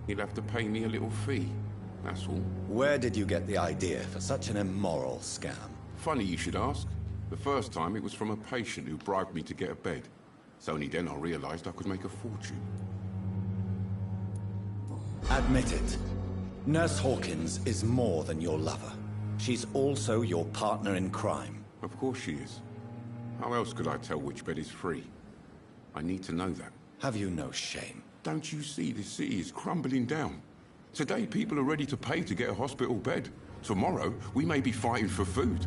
he'll have to pay me a little fee. That's all. Where did you get the idea for such an immoral scam? Funny you should ask. The first time it was from a patient who bribed me to get a bed. It's only then I realized I could make a fortune. Admit it. Nurse Hawkins is more than your lover. She's also your partner in crime. Of course she is. How else could I tell which bed is free? I need to know that. Have you no shame? Don't you see the city is crumbling down? Today people are ready to pay to get a hospital bed. Tomorrow we may be fighting for food.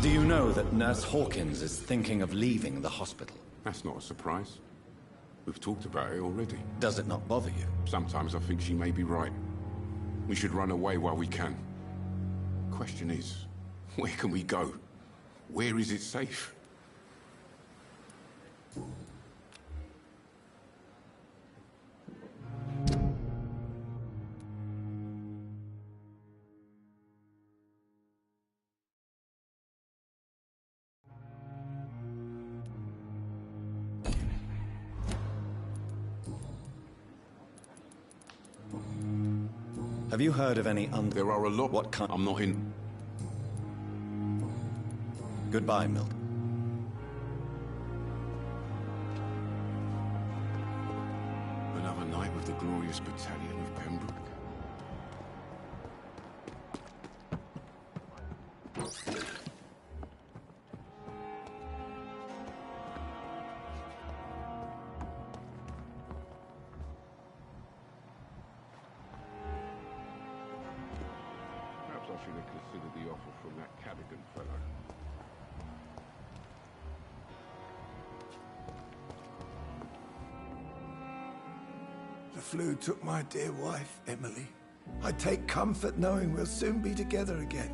Do you know that Nurse Hawkins is thinking of leaving the hospital? That's not a surprise. We've talked about it already. Does it not bother you? Sometimes I think she may be right. We should run away while we can. Question is, where can we go? Where is it safe? Have you heard of any There are a lot. What kind? I'm not in. Goodbye, Milt. Another night with the glorious battalion of Pembroke. Perhaps I should have considered the offer from that Cadigan fellow. The flu took my dear wife, Emily. I take comfort knowing we'll soon be together again.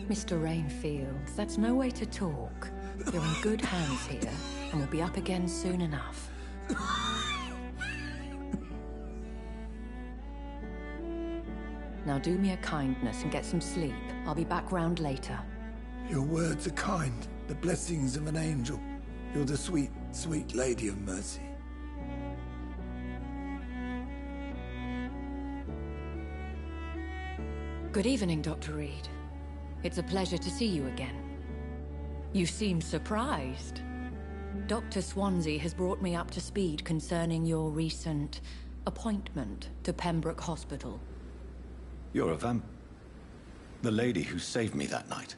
Mr. Rainfield, that's no way to talk. You're in good hands here, and we'll be up again soon enough. Now do me a kindness and get some sleep. I'll be back round later. Your words are kind, the blessings of an angel. You're the sweet, sweet Lady of Mercy. Good evening, Dr. Reed. It's a pleasure to see you again. You seem surprised. Dr. Swansea has brought me up to speed concerning your recent appointment to Pembroke Hospital. You're a the lady who saved me that night,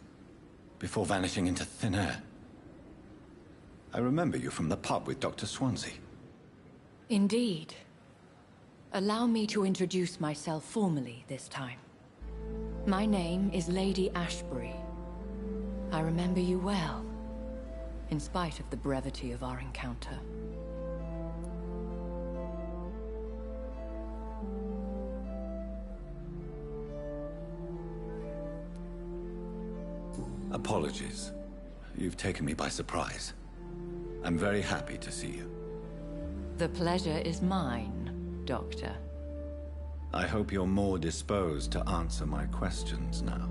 before vanishing into thin air. I remember you from the pub with Dr. Swansea. Indeed. Allow me to introduce myself formally this time. My name is Lady Ashbury. I remember you well, in spite of the brevity of our encounter. Apologies. You've taken me by surprise. I'm very happy to see you. The pleasure is mine, Doctor. I hope you're more disposed to answer my questions now.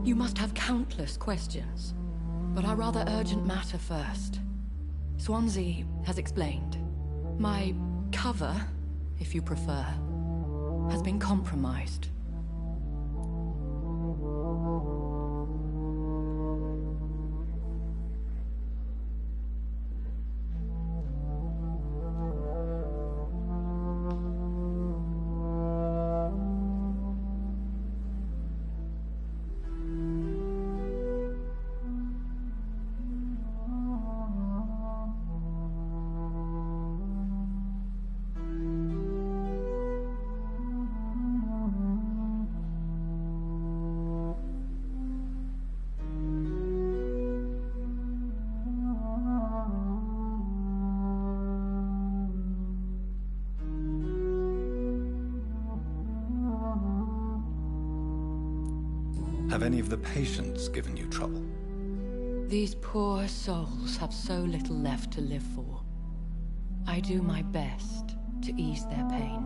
You must have countless questions, but our rather urgent matter first. Swansea has explained. My cover, if you prefer, has been compromised. Have any of the patients given you trouble? These poor souls have so little left to live for. I do my best to ease their pain.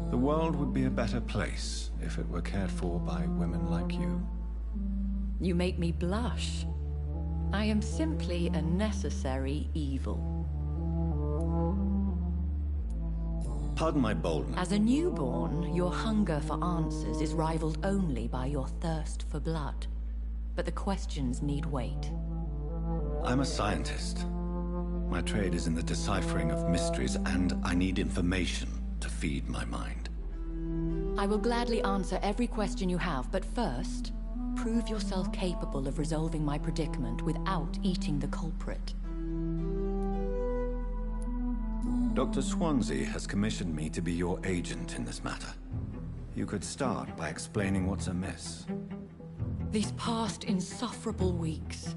The world would be a better place if it were cared for by women like you. You make me blush. I am simply a necessary evil. Pardon my boldness. As a newborn, your hunger for answers is rivaled only by your thirst for blood. But the questions need wait. I'm a scientist. My trade is in the deciphering of mysteries, and I need information to feed my mind. I will gladly answer every question you have, but first, prove yourself capable of resolving my predicament without eating the culprit. Dr. Swansea has commissioned me to be your agent in this matter. You could start by explaining what's amiss. These past insufferable weeks,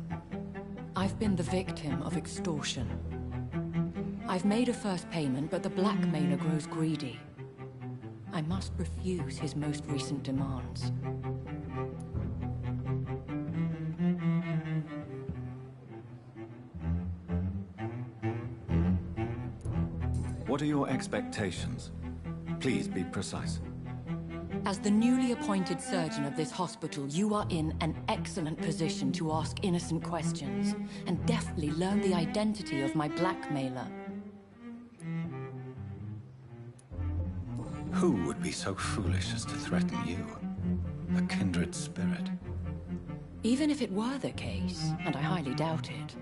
I've been the victim of extortion. I've made a first payment, but the blackmailer grows greedy. I must refuse his most recent demands. What are your expectations? Please be precise. As the newly appointed surgeon of this hospital, you are in an excellent position to ask innocent questions and deftly learn the identity of my blackmailer. Who would be so foolish as to threaten you? A kindred spirit. Even if it were the case, and I highly doubt it,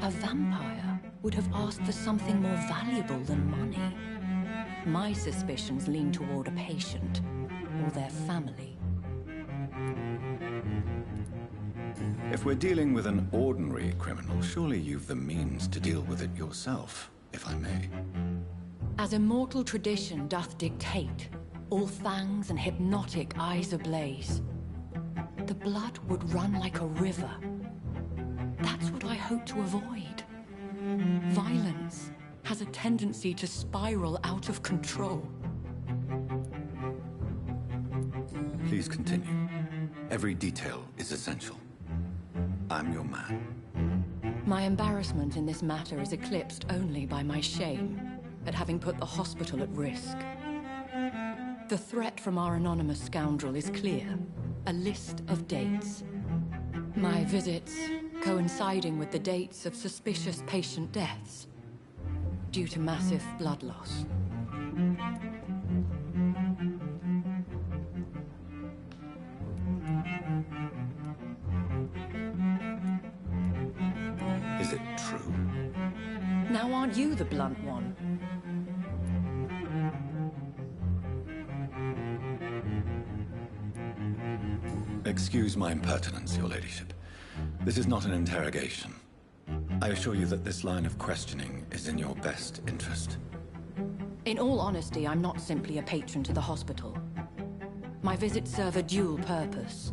a vampire would have asked for something more valuable than money. My suspicions lean toward a patient or their family. If we're dealing with an ordinary criminal, surely you've the means to deal with it yourself, if I may. As immortal tradition doth dictate, all fangs and hypnotic eyes ablaze, the blood would run like a river. That's what I hope to avoid. Violence has a tendency to spiral out of control. Please continue. Every detail is essential. I'm your man. My embarrassment in this matter is eclipsed only by my shame at having put the hospital at risk. The threat from our anonymous scoundrel is clear. A list of dates. My visits coinciding with the dates of suspicious patient deaths due to massive blood loss. Is it true? Now aren't you the blunt one? Excuse my impertinence, Your Ladyship. This is not an interrogation. I assure you that this line of questioning is in your best interest. In all honesty, I'm not simply a patron to the hospital. My visits serve a dual purpose.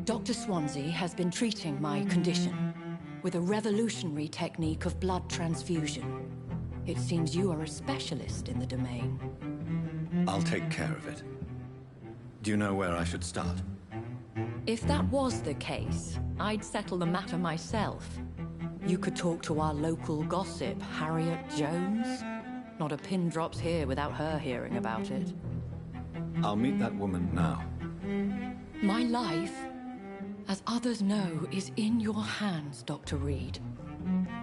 Dr. Swansea has been treating my condition with a revolutionary technique of blood transfusion. It seems you are a specialist in the domain. I'll take care of it. Do you know where I should start? If that was the case, I'd settle the matter myself. You could talk to our local gossip, Harriet Jones. Not a pin drops here without her hearing about it. I'll meet that woman now. My life, as others know, is in your hands, Dr. Reed.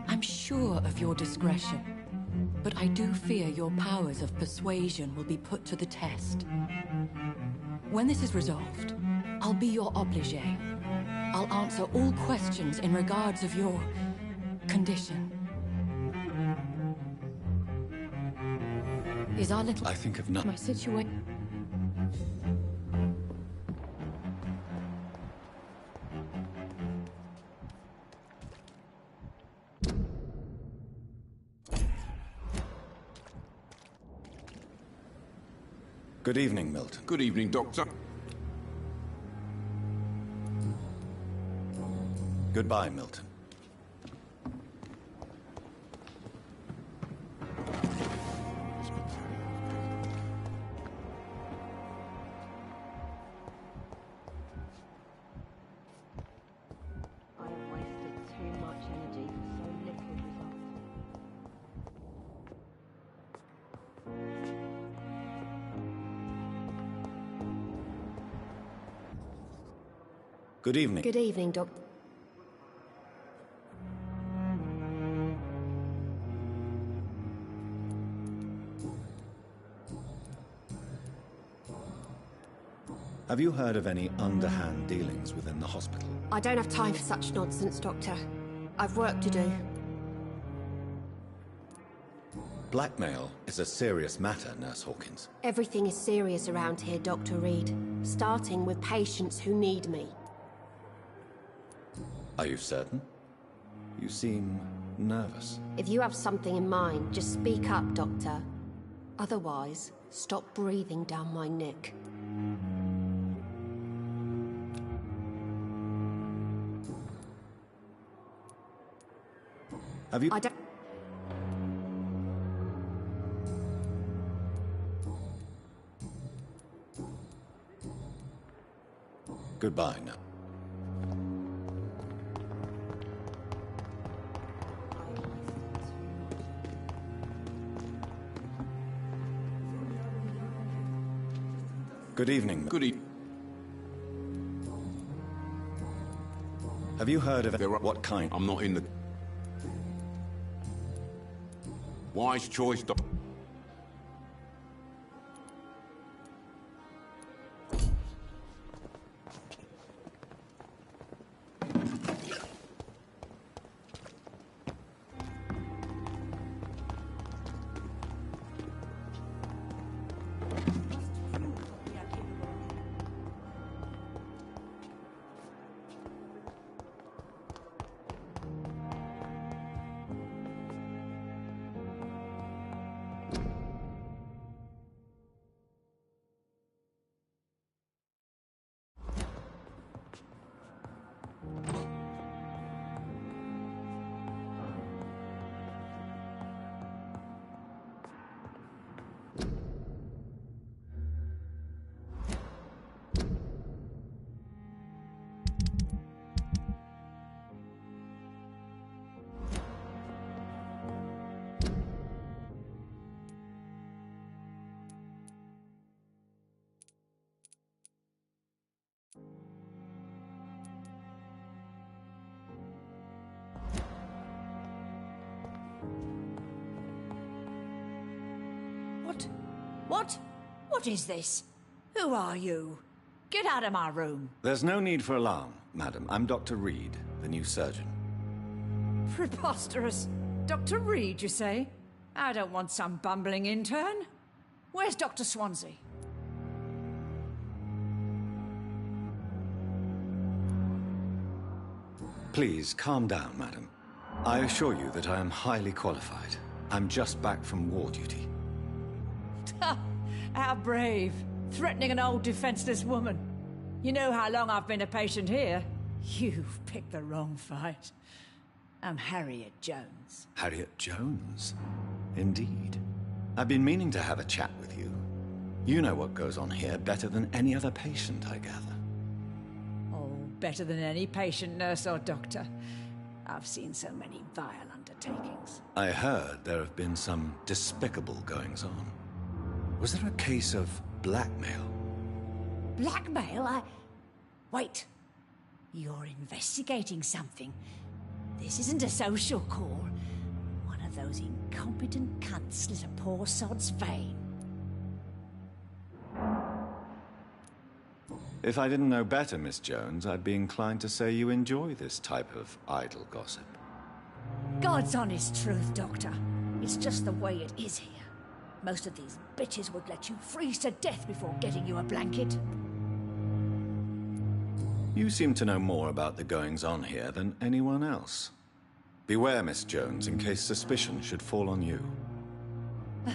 I'm sure of your discretion, but I do fear your powers of persuasion will be put to the test. When this is resolved, I'll be your obligé. I'll answer all questions in regards of your condition. Is our little... I think of nothing. My situation... Good evening, Milton. Good evening, Doctor. Goodbye, Milton. It's Good evening. Good evening, Doctor. Have you heard of any underhand dealings within the hospital? I don't have time for such nonsense, Doctor. I've work to do. Blackmail is a serious matter, Nurse Hawkins. Everything is serious around here, Dr. Reed. Starting with patients who need me. Are you certain? You seem nervous. If you have something in mind, just speak up, Doctor. Otherwise, stop breathing down my neck. Have you... I don't... Goodbye now. Good evening. Good evening. Have you heard of what kind? I'm not in the... Wise choice, Doc. What is this? Who are you? Get out of my room. There's no need for alarm, madam. I'm Dr. Reed, the new surgeon. Preposterous. Dr. Reed, you say? I don't want some bumbling intern. Where's Dr. Swansea? Please, calm down, madam. I assure you that I am highly qualified. I'm just back from war duty. How brave. Threatening an old defenseless woman. You know how long I've been a patient here? You've picked the wrong fight. I'm Harriet Jones. Harriet Jones? Indeed. I've been meaning to have a chat with you. You know what goes on here better than any other patient, I gather. Oh, better than any patient, nurse or doctor. I've seen so many vile undertakings. I heard there have been some despicable goings-on. Was there a case of blackmail? Blackmail? Wait. You're investigating something. This isn't a social call. One of those incompetent cunts slit a poor sod's vein. If I didn't know better, Miss Jones, I'd be inclined to say you enjoy this type of idle gossip. God's honest truth, Doctor. It's just the way it is here. Most of these bitches would let you freeze to death before getting you a blanket. You seem to know more about the goings-on here than anyone else. Beware, Miss Jones, in case suspicion should fall on you.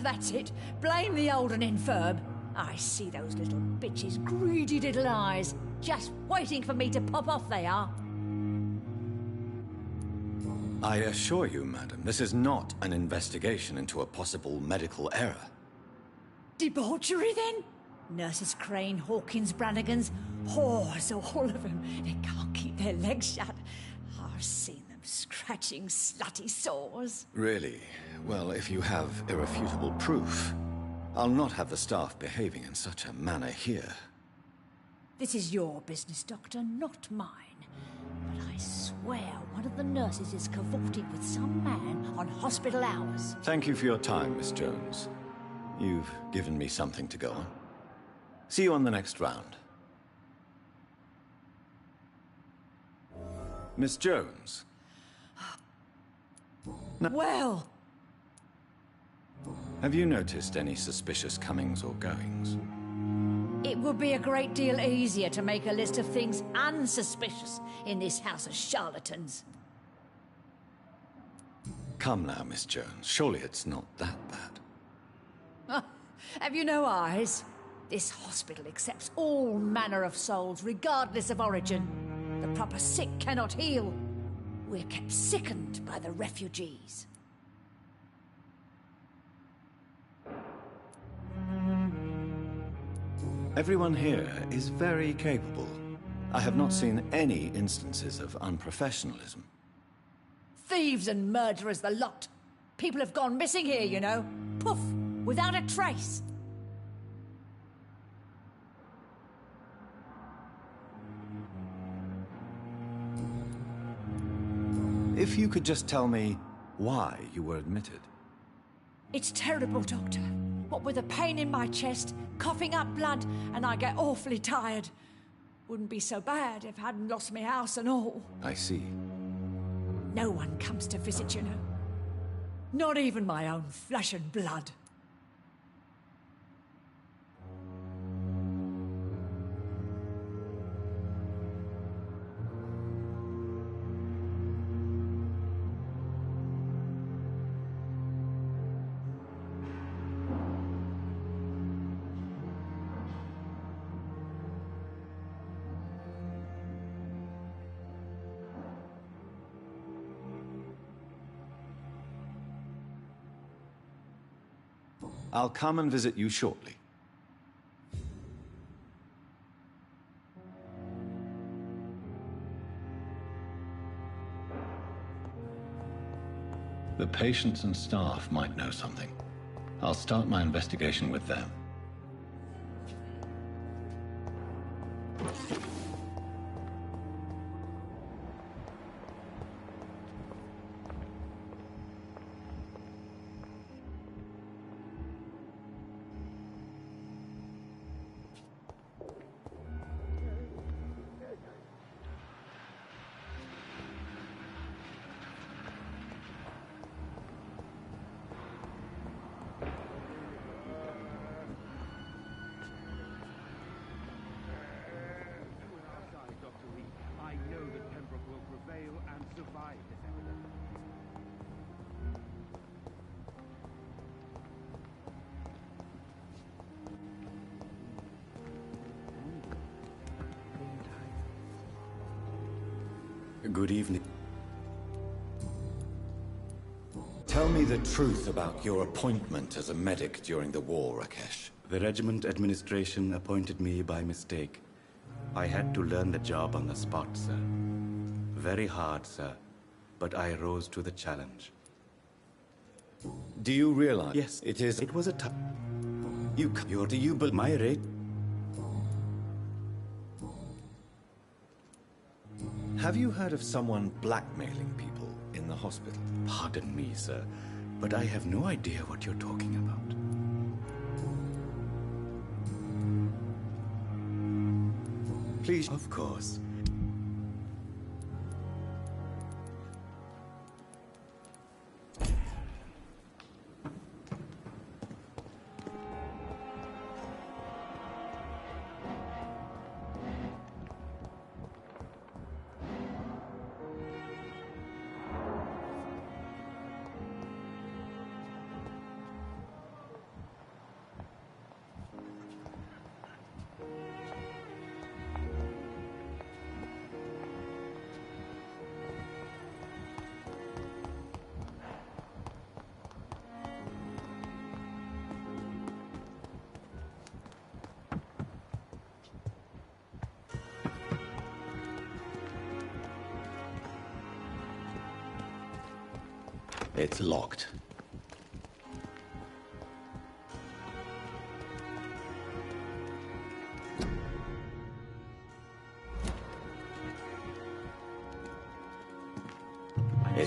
That's it. Blame the old and infirm. I see those little bitches' greedy little eyes. Just waiting for me to pop off they are. I assure you, madam, this is not an investigation into a possible medical error. Debauchery, then? Nurses Crane, Hawkins, Brannigans, whores, all of them. They can't keep their legs shut. I've seen them scratching slutty sores. Really? Well, if you have irrefutable proof, I'll not have the staff behaving in such a manner here. This is your business, Doctor, not mine. But I swear one of the nurses is cavorting with some man on hospital hours. Thank you for your time, Miss Jones. You've given me something to go on. See you on the next round. Miss Jones. Well... Have you noticed any suspicious comings or goings? It would be a great deal easier to make a list of things unsuspicious in this house of charlatans. Come now, Miss Jones. Surely it's not that bad. Have you no eyes? This hospital accepts all manner of souls, regardless of origin. The proper sick cannot heal. We're kept sickened by the refugees. Everyone here is very capable. I have not seen any instances of unprofessionalism. Thieves and murderers, the lot. People have gone missing here, you know. Poof, without a trace. If you could just tell me why you were admitted. It's terrible, Doctor. What with a pain in my chest, coughing up blood, and I get awfully tired. Wouldn't be so bad if I hadn't lost my house and all. I see. No one comes to visit, you know. Not even my own flesh and blood. I'll come and visit you shortly. The patients and staff might know something. I'll start my investigation with them. Good evening. Tell me the truth about your appointment as a medic during the war, Rakesh. The regiment administration appointed me by mistake. I had to learn the job on the spot, sir. Very hard, sir. But I rose to the challenge. Do you realize? Yes, it is. It was a tough. Do you believe my rate? Have you heard of someone blackmailing people in the hospital? Pardon me, sir, but I have no idea what you're talking about. Please. Of course. It's locked.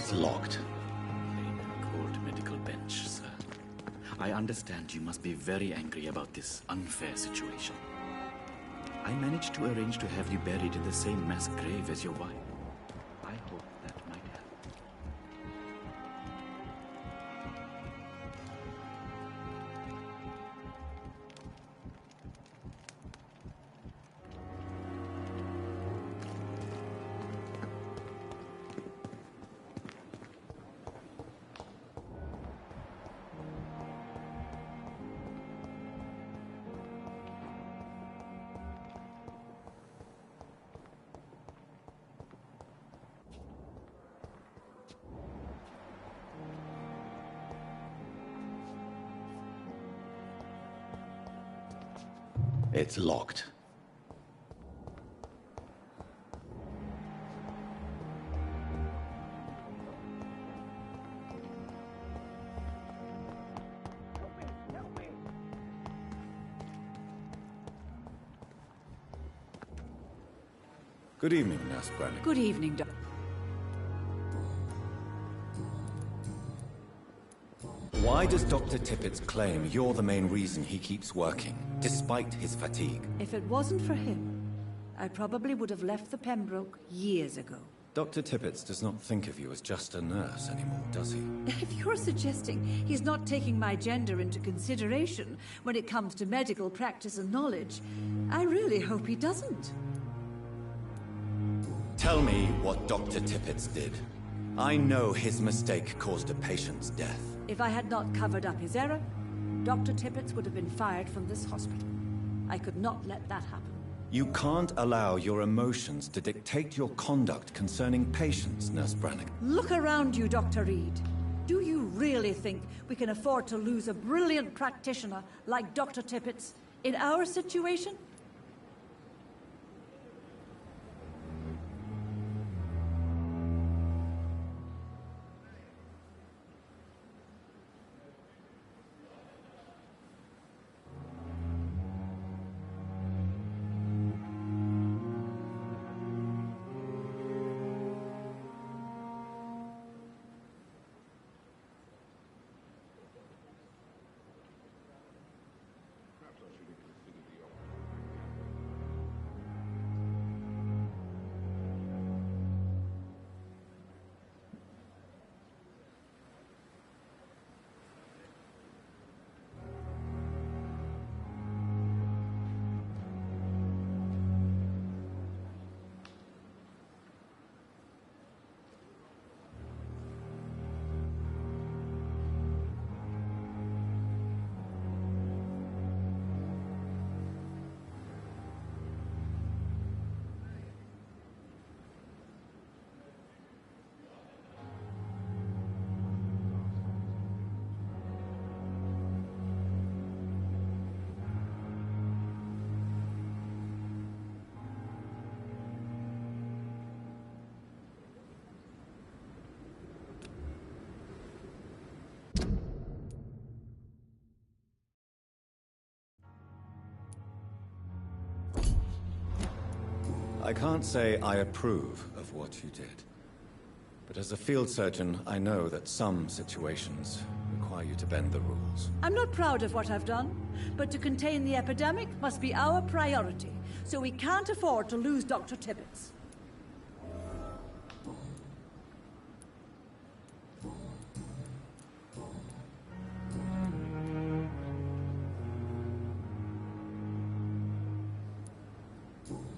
It's locked. Cold medical bench, sir. I understand you must be very angry about this unfair situation. I managed to arrange to have you buried in the same mass grave as your wife. I hope that might help. It's locked. Good evening, Nurse Brannigan. Good evening, Doctor. Why does Dr. Tippett's claim you're the main reason he keeps working, despite his fatigue? If it wasn't for him, I probably would have left the Pembroke years ago. Dr. Tippett does not think of you as just a nurse anymore, does he? If you're suggesting he's not taking my gender into consideration when it comes to medical practice and knowledge, I really hope he doesn't. Tell me what Dr. Tippett did. I know his mistake caused a patient's death. If I had not covered up his error, Dr. Tippett would have been fired from this hospital. I could not let that happen. You can't allow your emotions to dictate your conduct concerning patients, Nurse Brannigan. Look around you, Dr. Reed. Do you really think we can afford to lose a brilliant practitioner like Dr. Tippett in our situation? I can't say I approve of what you did. But as a field surgeon, I know that some situations require you to bend the rules. I'm not proud of what I've done, but to contain the epidemic must be our priority, so we can't afford to lose Dr. Tippett.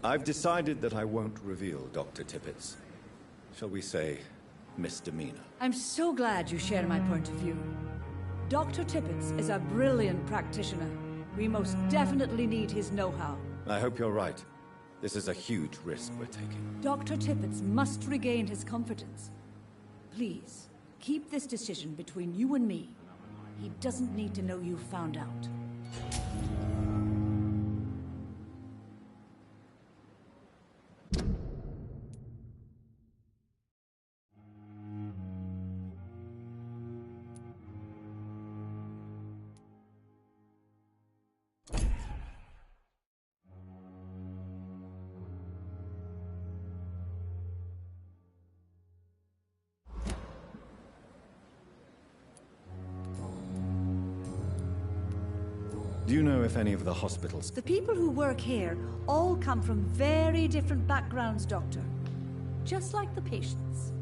I've decided that I won't reveal Dr. Tippett's, shall we say, misdemeanor. I'm so glad you share my point of view. Dr. Tippett is a brilliant practitioner. We most definitely need his know-how. I hope you're right. This is a huge risk we're taking. Dr. Tippett must regain his confidence. Please, keep this decision between you and me. He doesn't need to know you found out. Do you know if any of the hospitals... The people who work here all come from very different backgrounds, Doctor. Just like the patients.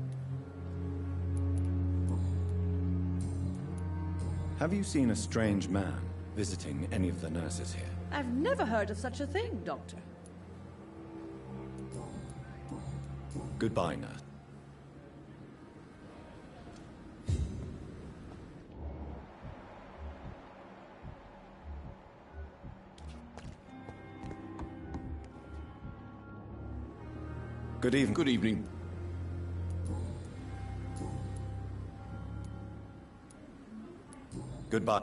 Have you seen a strange man visiting any of the nurses here? I've never heard of such a thing, Doctor. Goodbye, nurse. Good evening. Good evening. Goodbye.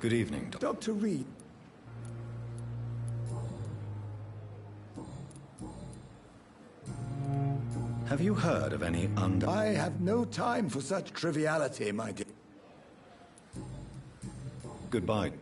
Good evening, Dr. Reed. Have you heard of any I have no time for such triviality, my dear. Goodbye.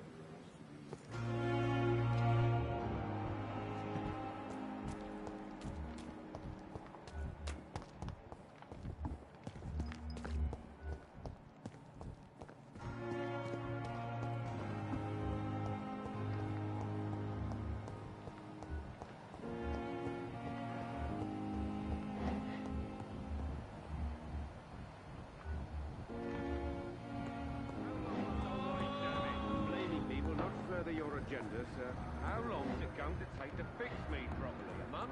Your agenda, sir. How long is it going to take to fix me properly? A month?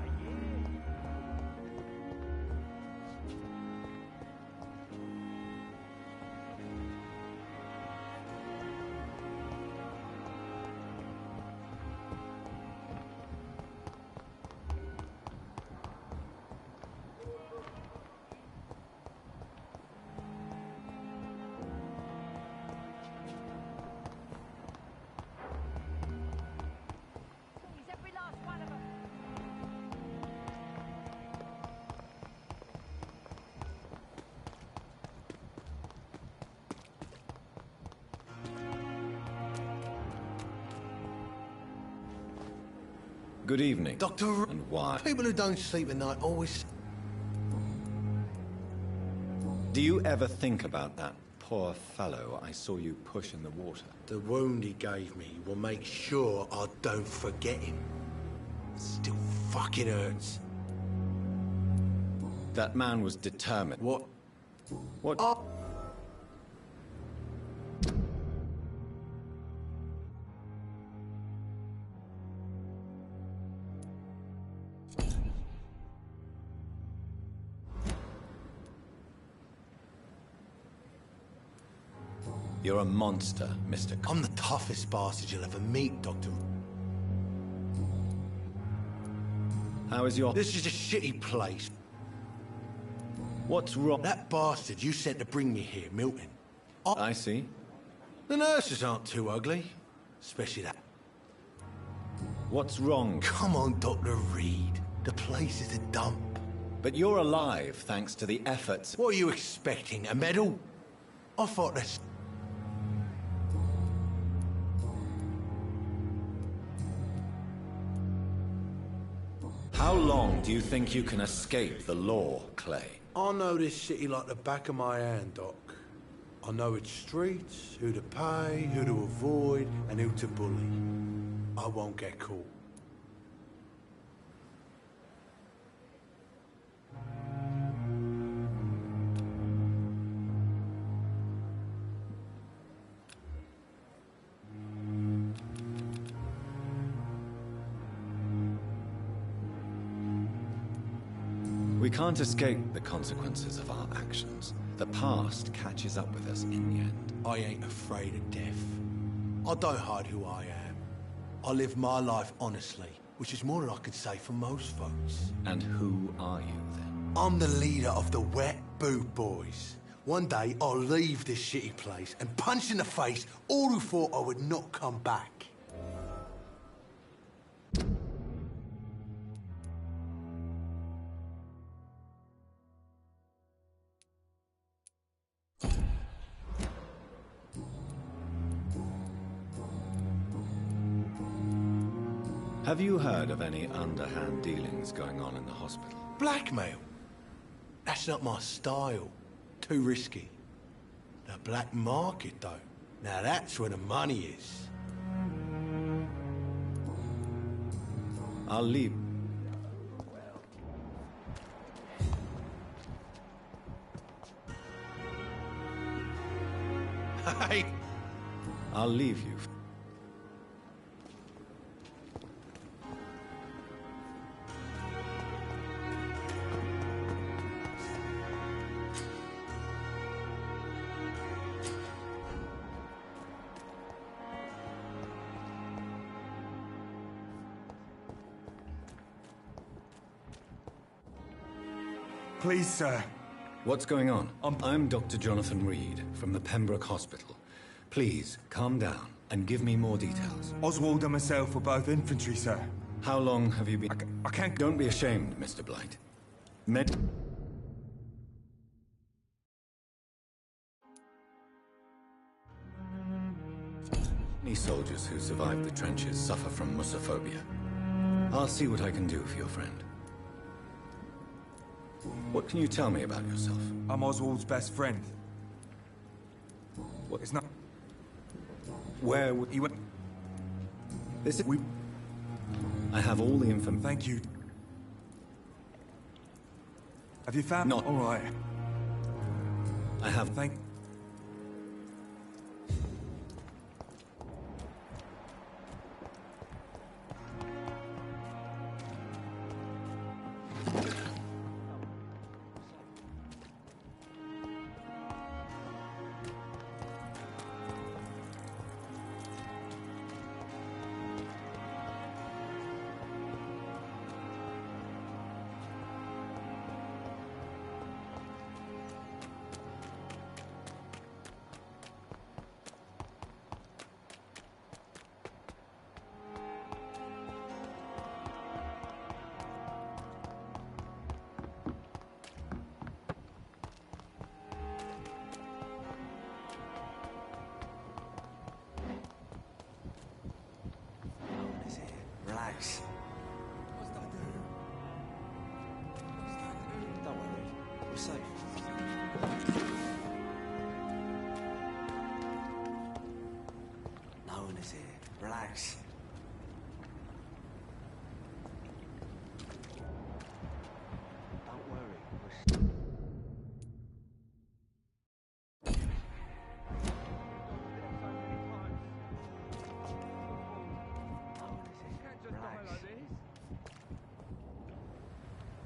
A year? Good evening. Doctor... And why? People who don't sleep at night always... Do you ever think about that poor fellow I saw you push in the water? The wound he gave me will make sure I don't forget him. Still fucking hurts. That man was determined. What? What? Oh. You're a monster, Mr. I'm the toughest bastard you'll ever meet, Doctor. How is your... This is a shitty place. What's wrong? That bastard you sent to bring me here, Milton. I see. The nurses aren't too ugly. Especially that. What's wrong? Come on, Dr. Reed. The place is a dump. But you're alive thanks to the efforts... What are you expecting, a medal? I thought this... How long do you think you can escape the law, Clay? I know this city like the back of my hand, Doc. I know its streets, who to pay, who to avoid, and who to bully. I won't get caught. We can't escape the consequences of our actions. The past catches up with us in the end. I ain't afraid of death. I don't hide who I am. I live my life honestly, which is more than I could say for most folks. And who are you, then? I'm the leader of the Wet Boot Boys. One day, I'll leave this shitty place and punch in the face all who thought I would not come back. Have you heard of any underhand dealings going on in the hospital? Blackmail? That's not my style. Too risky. The black market, though. Now that's where the money is. I'll leave. Hey! I'll leave you. Please, sir. What's going on? I'm Dr. Jonathan Reed from the Pembroke Hospital. Please, calm down and give me more details. Oswald and myself were both infantry, sir. How long have you been... I can't... Don't be ashamed, Mr. Blight. Many soldiers who survived the trenches suffer from musophobia. I'll see what I can do for your friend. What can you tell me about yourself? I'm Oswald's best friend. What? It's not... Where would... He went... This is... I have all the information. Thank you. Have you found... Not... All right. I have... Thank... Relax. Don't worry, we're safe. No one is here. Relax. Don't worry,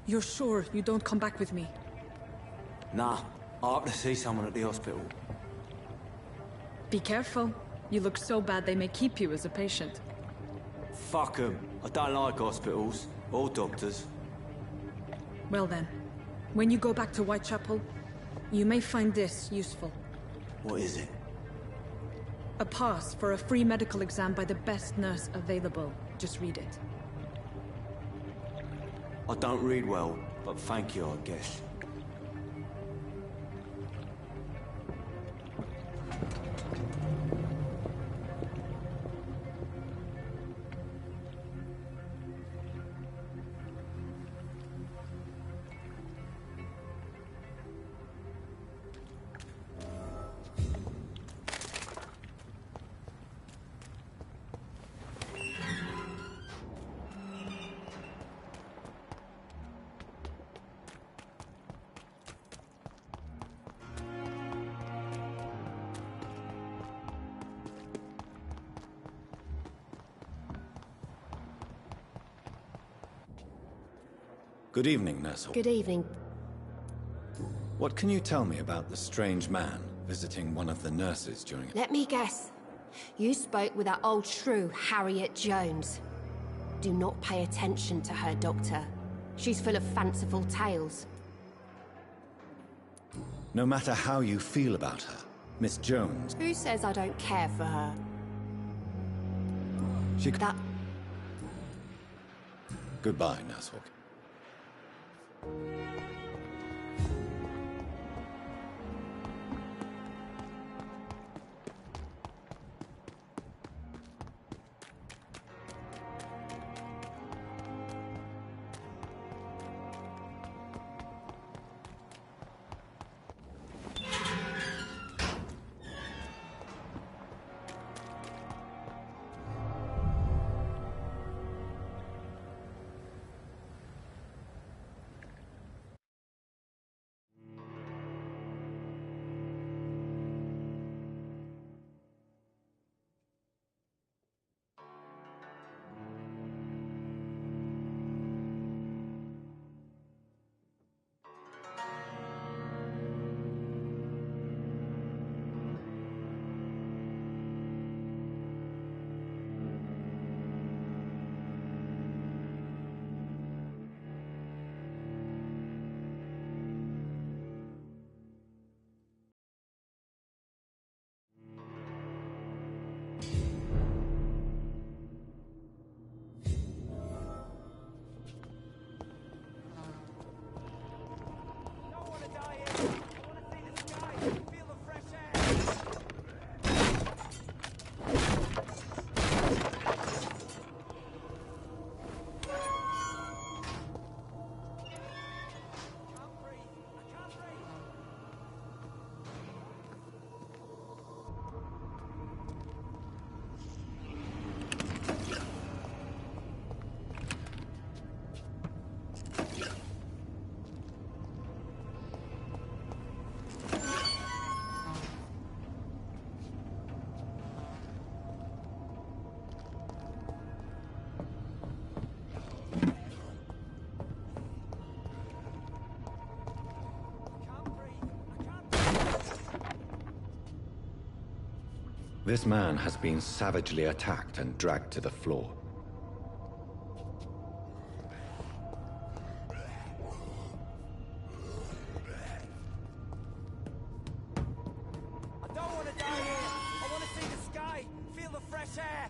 You're sure you don't come back with me? Nah, I have to see someone at the hospital. Be careful. You look so bad they may keep you as a patient. Fuck 'em. I don't like hospitals or doctors. Well then, when you go back to Whitechapel, you may find this useful. What is it? A pass for a free medical exam by the best nurse available. Just read it. I don't read well, but thank you, I guess. Good evening, Nurse Hall. Good evening. What can you tell me about the strange man visiting one of the nurses during... Let me guess. You spoke with that old shrew, Harriet Jones. Do not pay attention to her, Doctor. She's full of fanciful tales. No matter how you feel about her, Miss Jones... Who says I don't care for her? That... Goodbye, Nurse Hawk. This man has been savagely attacked and dragged to the floor. I don't want to die here. I want to see the sky, feel the fresh air.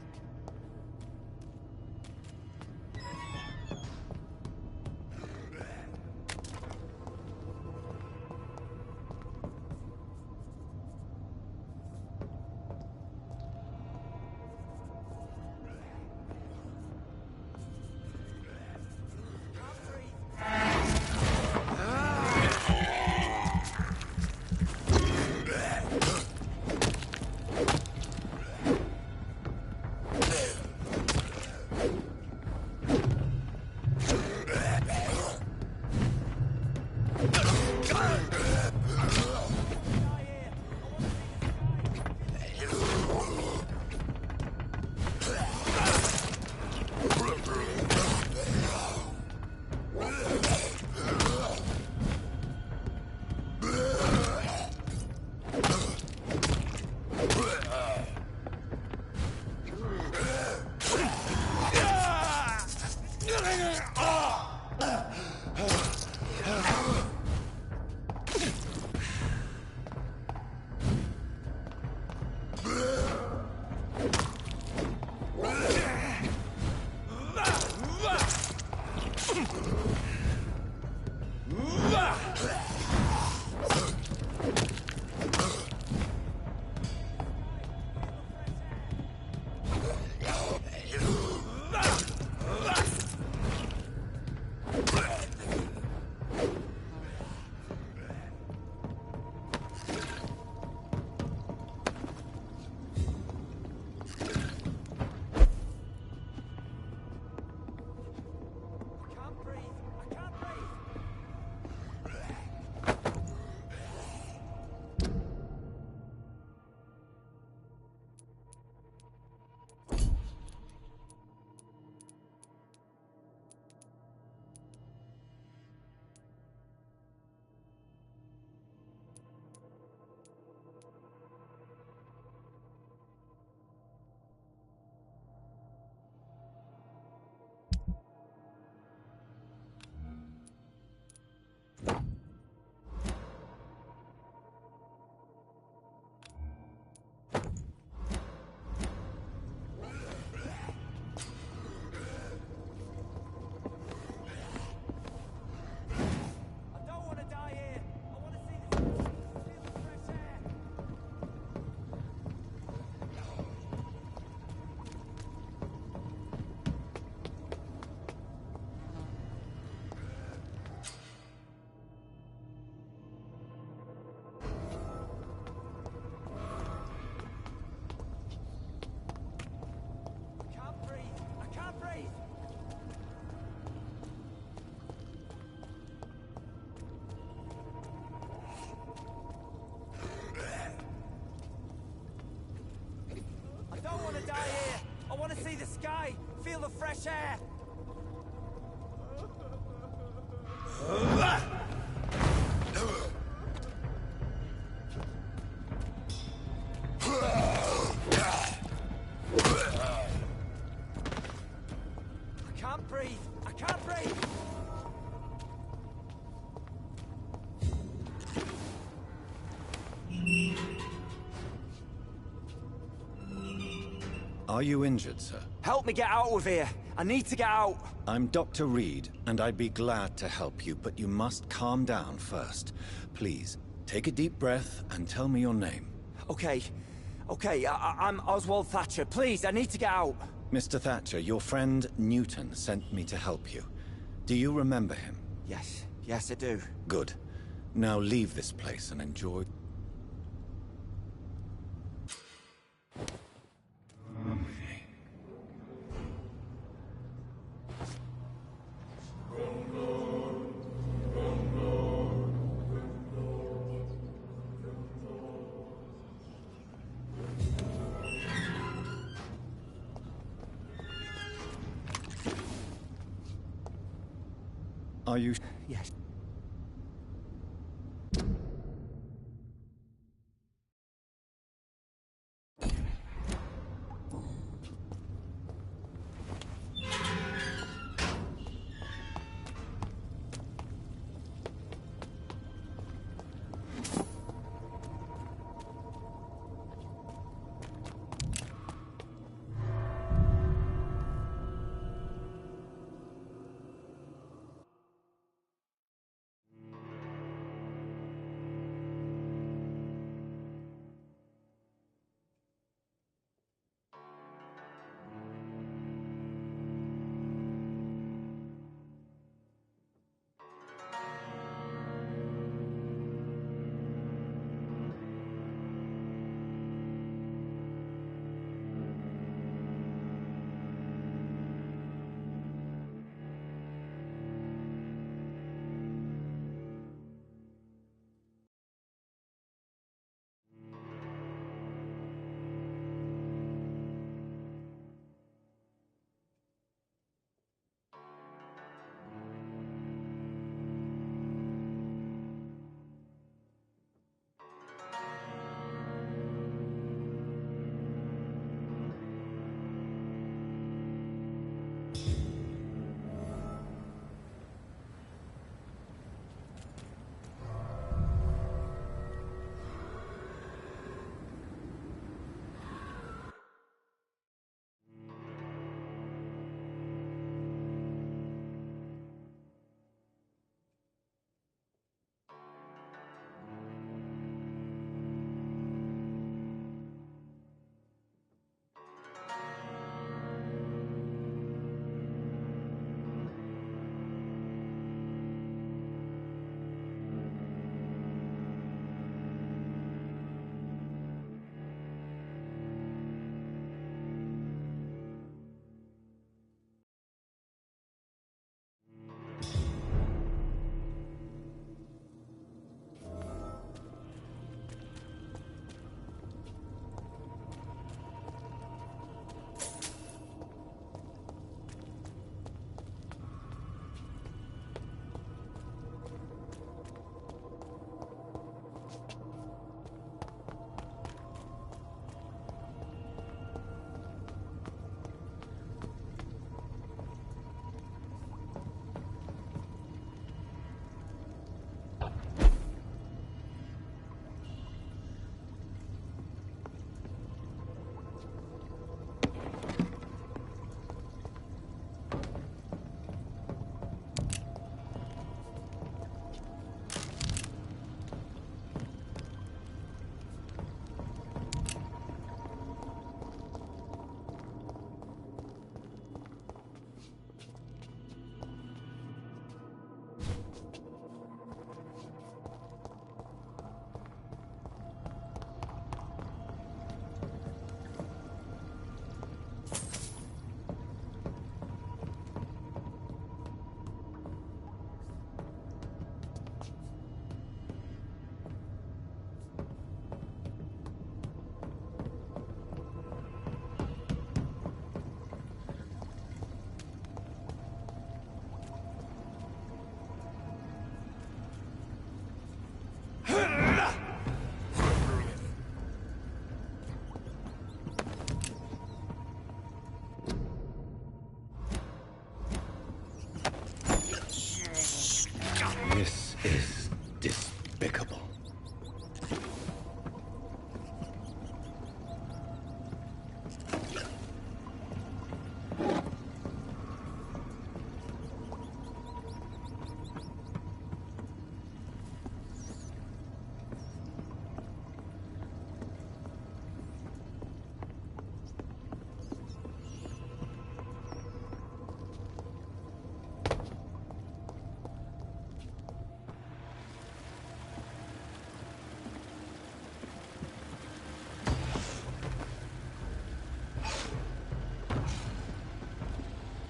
See the sky, feel the fresh air. I can't breathe. I can't breathe. Are you injured, sir? Help me get out of here. I need to get out. I'm Dr. Reed, and I'd be glad to help you, but you must calm down first. Please, take a deep breath and tell me your name. Okay. I'm Oswald Thatcher. Please, I need to get out. Mr. Thatcher, your friend Newton sent me to help you. Do you remember him? Yes, I do. Good. Now leave this place and enjoy... Are you... Yes.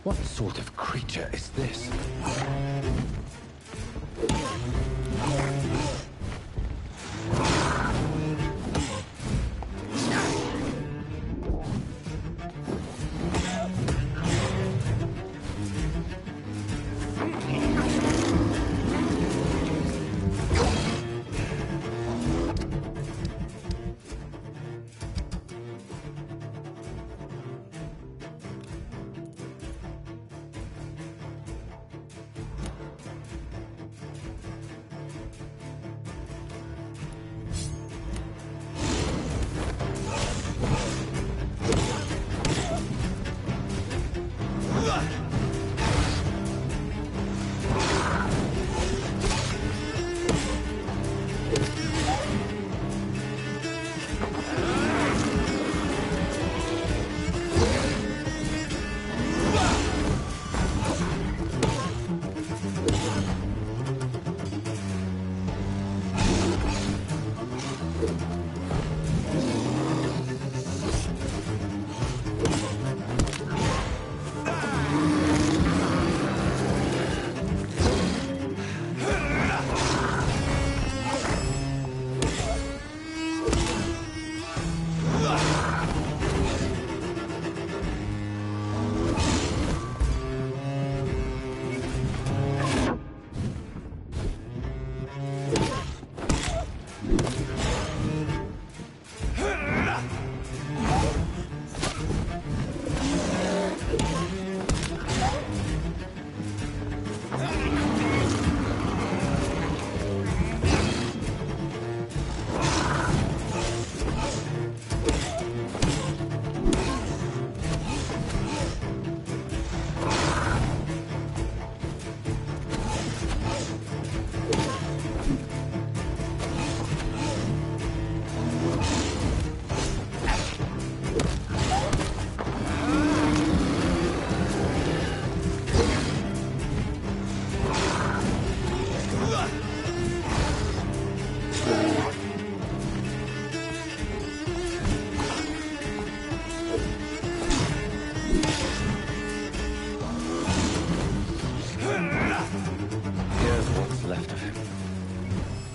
What sort of creature is this?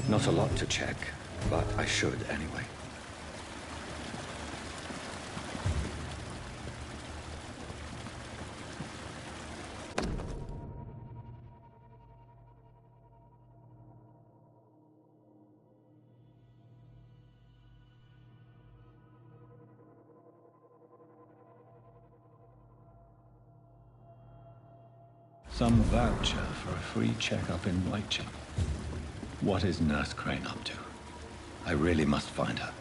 Not a lot to check, but I should anyway. Some voucher for a free checkup in Whitechapel. What is Nurse Crane up to? I really must find her.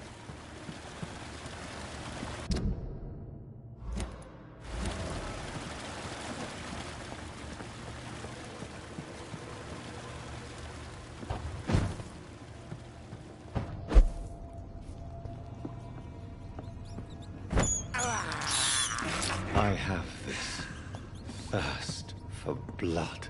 I have this thirst for blood.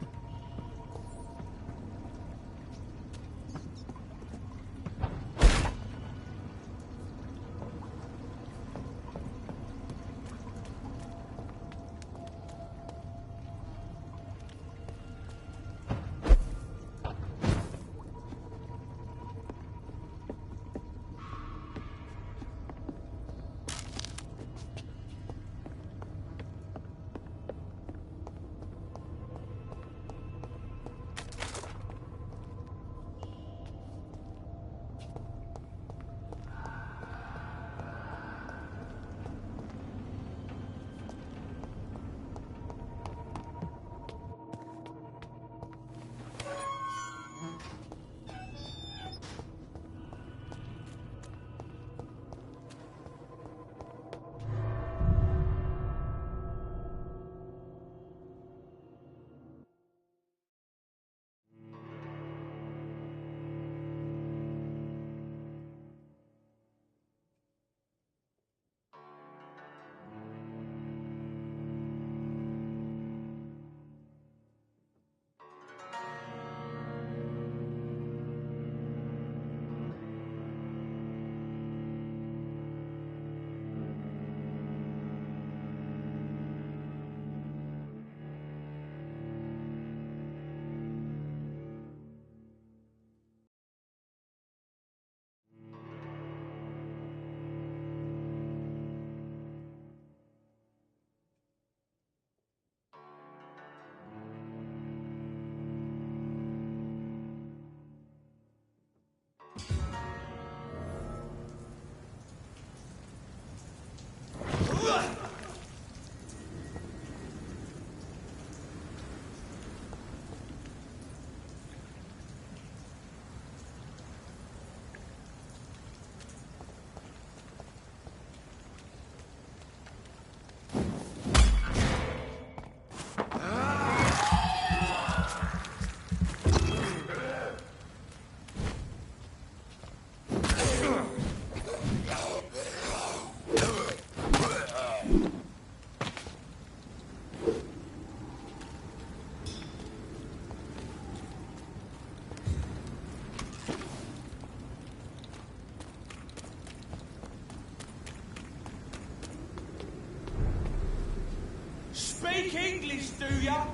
this, do ya?